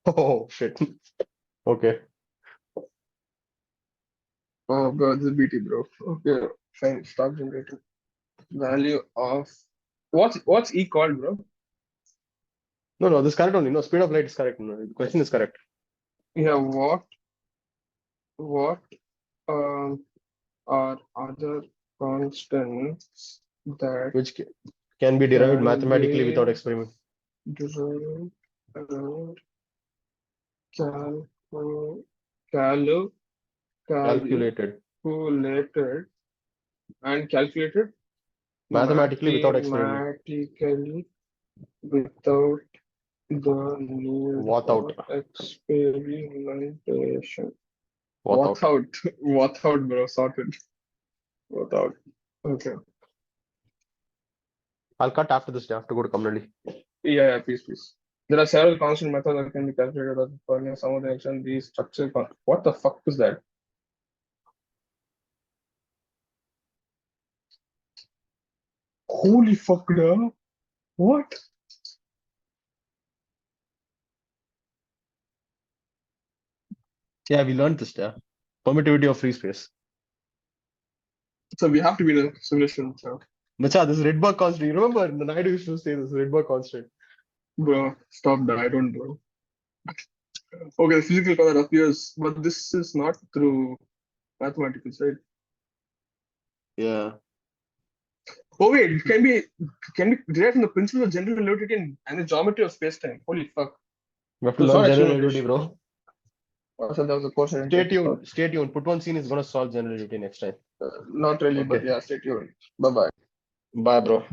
Oh shit. Okay. Oh god, this is BT, bro. Okay, fine. Stop generating. Value of what's E called, bro? No, this is correct only. No, speed of light is correct. No, the question is correct. Yeah, what are other constants that Which can be derived can mathematically be without experiment. derived and calculated Calculated and calculated mathematically without experiment. mathematically without the need What for out? experimentation. What out? What out, bro? Sorted. What out? Okay. I'll cut after this. I have to go to community. Yeah, please. There are several constant methods that can be calculated as per some of the action. These structure. What the fuck is that? Holy fuck, no. What? Yeah, we learned this. Yeah, permittivity of free space. So we have to be in a simulation. So, Macha, this is Rydberg constant. You remember the night we used to say this Rydberg constant. bro, stop that. I don't know. Okay, the physical color appears, but this is not through mathematical, right? Yeah. Oh wait, it can be derived from the principle of general relativity and the geometry of space-time. Holy fuck! We have to It's learn not general actually relativity, bro. Oh, so that was a course I didn't Stay take. tuned. Stay tuned. Put one scene is gonna solve general relativity next time. Not really, but Okay. yeah, stay tuned. Bye bye. Bye, bro.